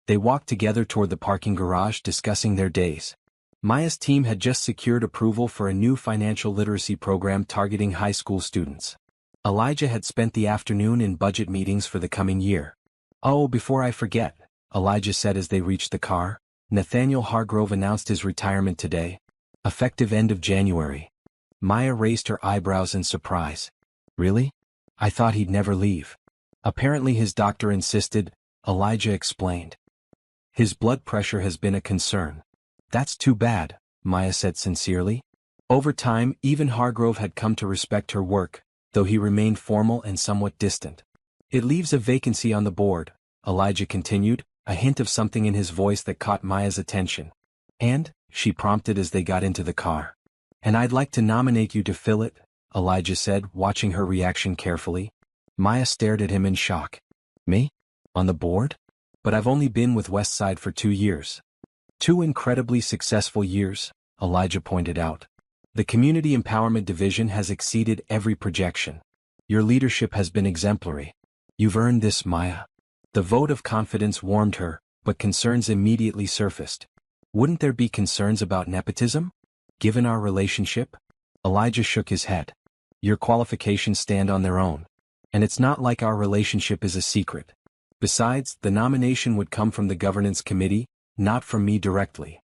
They walked together toward the parking garage, discussing their days. Maya's team had just secured approval for a new financial literacy program targeting high school students. Elijah had spent the afternoon in budget meetings for the coming year. Oh, before I forget, Elijah said as they reached the car, Nathaniel Hargrove announced his retirement today. Effective end of January. Maya raised her eyebrows in surprise. Really? I thought he'd never leave. Apparently his doctor insisted, Elijah explained. His blood pressure has been a concern. That's too bad, Maya said sincerely. Over time, even Hargrove had come to respect her work, though he remained formal and somewhat distant. It leaves a vacancy on the board, Elijah continued, a hint of something in his voice that caught Maya's attention. And, she prompted as they got into the car. And I'd like to nominate you to fill it, Elijah said, watching her reaction carefully. Maya stared at him in shock. Me? On the board? But I've only been with Westside for 2 years. 2 incredibly successful years, Elijah pointed out. The Community Empowerment Division has exceeded every projection. Your leadership has been exemplary. You've earned this, Maya. The vote of confidence warmed her, but concerns immediately surfaced. Wouldn't there be concerns about nepotism? Given our relationship? Elijah shook his head. Your qualifications stand on their own. And it's not like our relationship is a secret. Besides, the nomination would come from the governance committee, not from me directly.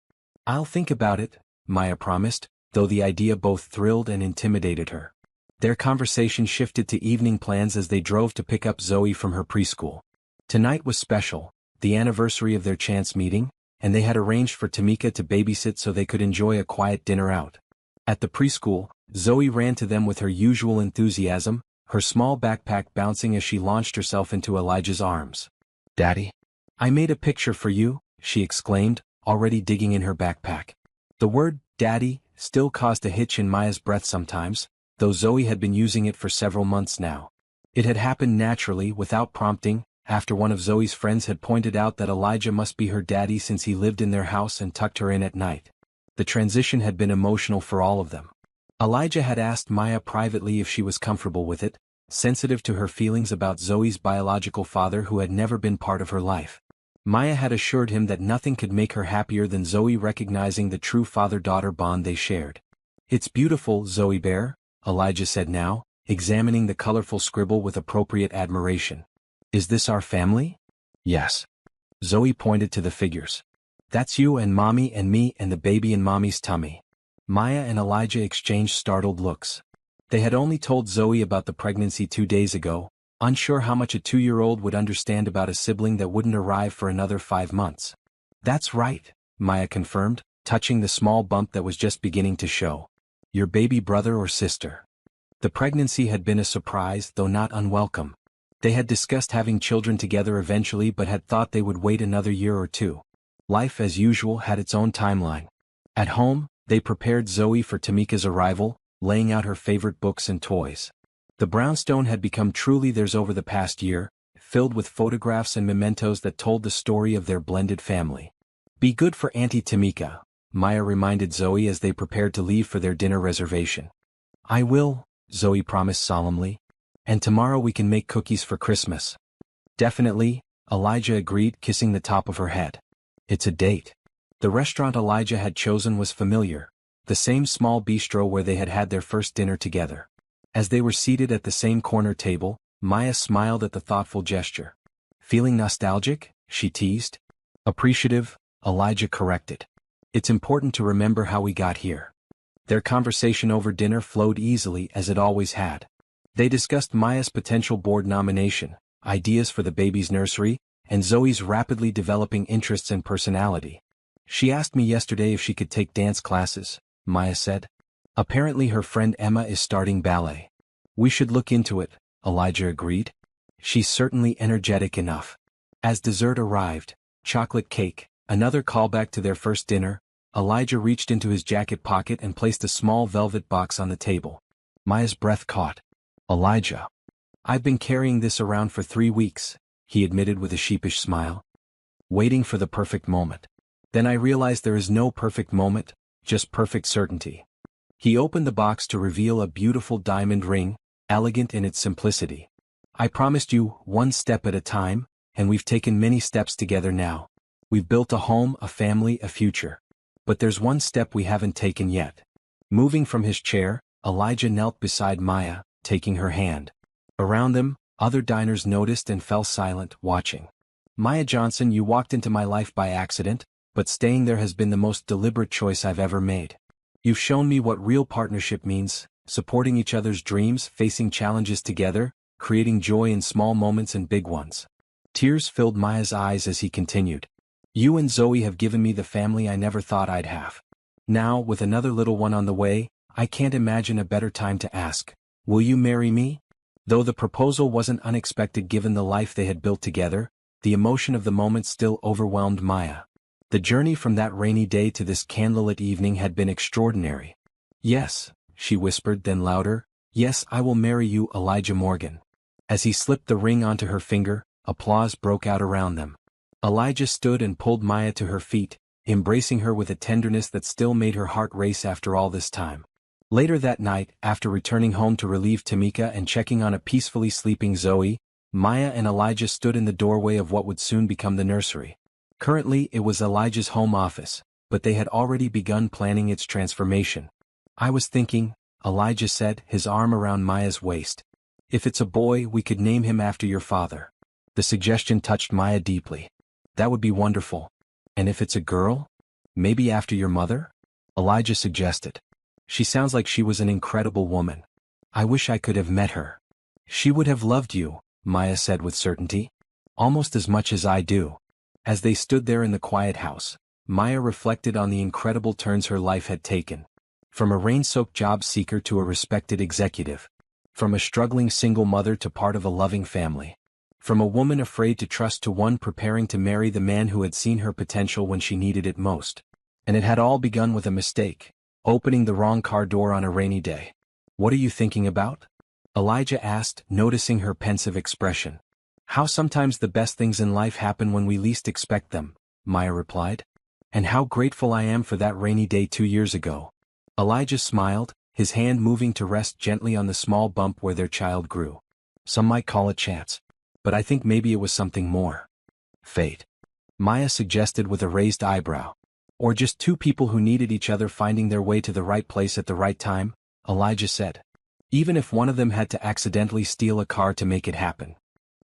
I'll think about it, Maya promised, though the idea both thrilled and intimidated her. Their conversation shifted to evening plans as they drove to pick up Zoe from her preschool. Tonight was special, the anniversary of their chance meeting, and they had arranged for Tamika to babysit so they could enjoy a quiet dinner out. At the preschool, Zoe ran to them with her usual enthusiasm, her small backpack bouncing as she launched herself into Elijah's arms. Daddy? I made a picture for you, she exclaimed, already digging in her backpack. The word, Daddy, still caused a hitch in Maya's breath sometimes, though Zoe had been using it for several months now. It had happened naturally, without prompting, after one of Zoe's friends had pointed out that Elijah must be her daddy since he lived in their house and tucked her in at night. The transition had been emotional for all of them. Elijah had asked Maya privately if she was comfortable with it, sensitive to her feelings about Zoe's biological father who had never been part of her life. Maya had assured him that nothing could make her happier than Zoe recognizing the true father-daughter bond they shared. It's beautiful, Zoe Bear, Elijah said now, examining the colorful scribble with appropriate admiration. Is this our family? Yes. Zoe pointed to the figures. That's you and Mommy and me and the baby in Mommy's tummy. Maya and Elijah exchanged startled looks. They had only told Zoe about the pregnancy 2 days ago, unsure how much a 2-year-old would understand about a sibling that wouldn't arrive for another 5 months. That's right, Maya confirmed, touching the small bump that was just beginning to show. Your baby brother or sister. The pregnancy had been a surprise, though not unwelcome. They had discussed having children together eventually but had thought they would wait another year or two. Life as usual had its own timeline. At home, they prepared Zoe for Tamika's arrival, laying out her favorite books and toys. The brownstone had become truly theirs over the past year, filled with photographs and mementos that told the story of their blended family. Be good for Auntie Tamika, Maya reminded Zoe as they prepared to leave for their dinner reservation. I will, Zoe promised solemnly. And tomorrow we can make cookies for Christmas. Definitely, Elijah agreed, kissing the top of her head. It's a date. The restaurant Elijah had chosen was familiar, the same small bistro where they had had their first dinner together. As they were seated at the same corner table, Maya smiled at the thoughtful gesture. Feeling nostalgic? She teased. Appreciative, Elijah corrected. It's important to remember how we got here. Their conversation over dinner flowed easily as it always had. They discussed Maya's potential board nomination, ideas for the baby's nursery, and Zoe's rapidly developing interests and personality. She asked me yesterday if she could take dance classes, Maya said. Apparently her friend Emma is starting ballet. We should look into it, Elijah agreed. She's certainly energetic enough. As dessert arrived, chocolate cake, another callback to their first dinner, Elijah reached into his jacket pocket and placed a small velvet box on the table. Maya's breath caught. Elijah. I've been carrying this around for 3 weeks, he admitted with a sheepish smile. Waiting for the perfect moment. Then I realized there is no perfect moment, just perfect certainty. He opened the box to reveal a beautiful diamond ring, elegant in its simplicity. I promised you, one step at a time, and we've taken many steps together now. We've built a home, a family, a future. But there's one step we haven't taken yet. Moving from his chair, Elijah knelt beside Maya, taking her hand. Around them, other diners noticed and fell silent, watching. Maya Johnson, you walked into my life by accident, but staying there has been the most deliberate choice I've ever made. You've shown me what real partnership means, supporting each other's dreams, facing challenges together, creating joy in small moments and big ones. Tears filled Maya's eyes as he continued. You and Zoe have given me the family I never thought I'd have. Now, with another little one on the way, I can't imagine a better time to ask. Will you marry me? Though the proposal wasn't unexpected given the life they had built together, the emotion of the moment still overwhelmed Maya. The journey from that rainy day to this candlelit evening had been extraordinary. Yes, she whispered, then louder, yes, I will marry you, Elijah Morgan. As he slipped the ring onto her finger, applause broke out around them. Elijah stood and pulled Maya to her feet, embracing her with a tenderness that still made her heart race after all this time. Later that night, after returning home to relieve Tamika and checking on a peacefully sleeping Zoe, Maya and Elijah stood in the doorway of what would soon become the nursery. Currently, it was Elijah's home office, but they had already begun planning its transformation. I was thinking, Elijah said, his arm around Maya's waist. If it's a boy, we could name him after your father. The suggestion touched Maya deeply. That would be wonderful. And if it's a girl? Maybe after your mother? Elijah suggested. She sounds like she was an incredible woman. I wish I could have met her. She would have loved you, Maya said with certainty. Almost as much as I do. As they stood there in the quiet house, Maya reflected on the incredible turns her life had taken. From a rain-soaked job seeker to a respected executive. From a struggling single mother to part of a loving family. From a woman afraid to trust to one preparing to marry the man who had seen her potential when she needed it most. And it had all begun with a mistake, opening the wrong car door on a rainy day. What are you thinking about? Elijah asked, noticing her pensive expression. How sometimes the best things in life happen when we least expect them, Maya replied. And how grateful I am for that rainy day 2 years ago. Elijah smiled, his hand moving to rest gently on the small bump where their child grew. Some might call it chance. But I think maybe it was something more. Fate. Maya suggested with a raised eyebrow. Or just two people who needed each other finding their way to the right place at the right time, Elijah said. Even if one of them had to accidentally steal a car to make it happen.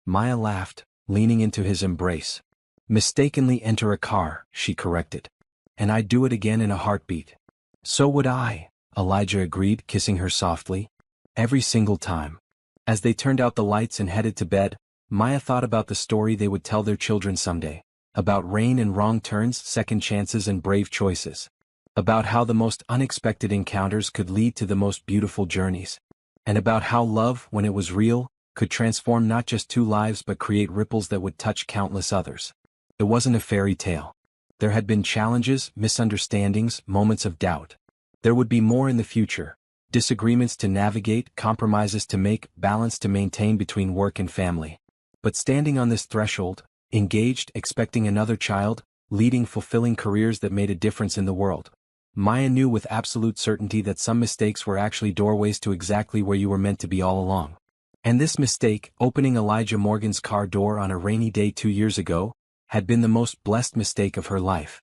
Maya laughed, leaning into his embrace. Mistakenly enter a car, she corrected. And I'd do it again in a heartbeat. So would I, Elijah agreed, kissing her softly. Every single time. As they turned out the lights and headed to bed, Maya thought about the story they would tell their children someday. About rain and wrong turns, second chances and brave choices. About how the most unexpected encounters could lead to the most beautiful journeys. And about how love, when it was real, could transform not just two lives but create ripples that would touch countless others. It wasn't a fairy tale. There had been challenges, misunderstandings, moments of doubt. There would be more in the future. Disagreements to navigate, compromises to make, balance to maintain between work and family. But standing on this threshold, engaged, expecting another child, leading fulfilling careers that made a difference in the world. Maya knew with absolute certainty that some mistakes were actually doorways to exactly where you were meant to be all along. And this mistake, opening Elijah Morgan's car door on a rainy day 2 years ago, had been the most blessed mistake of her life.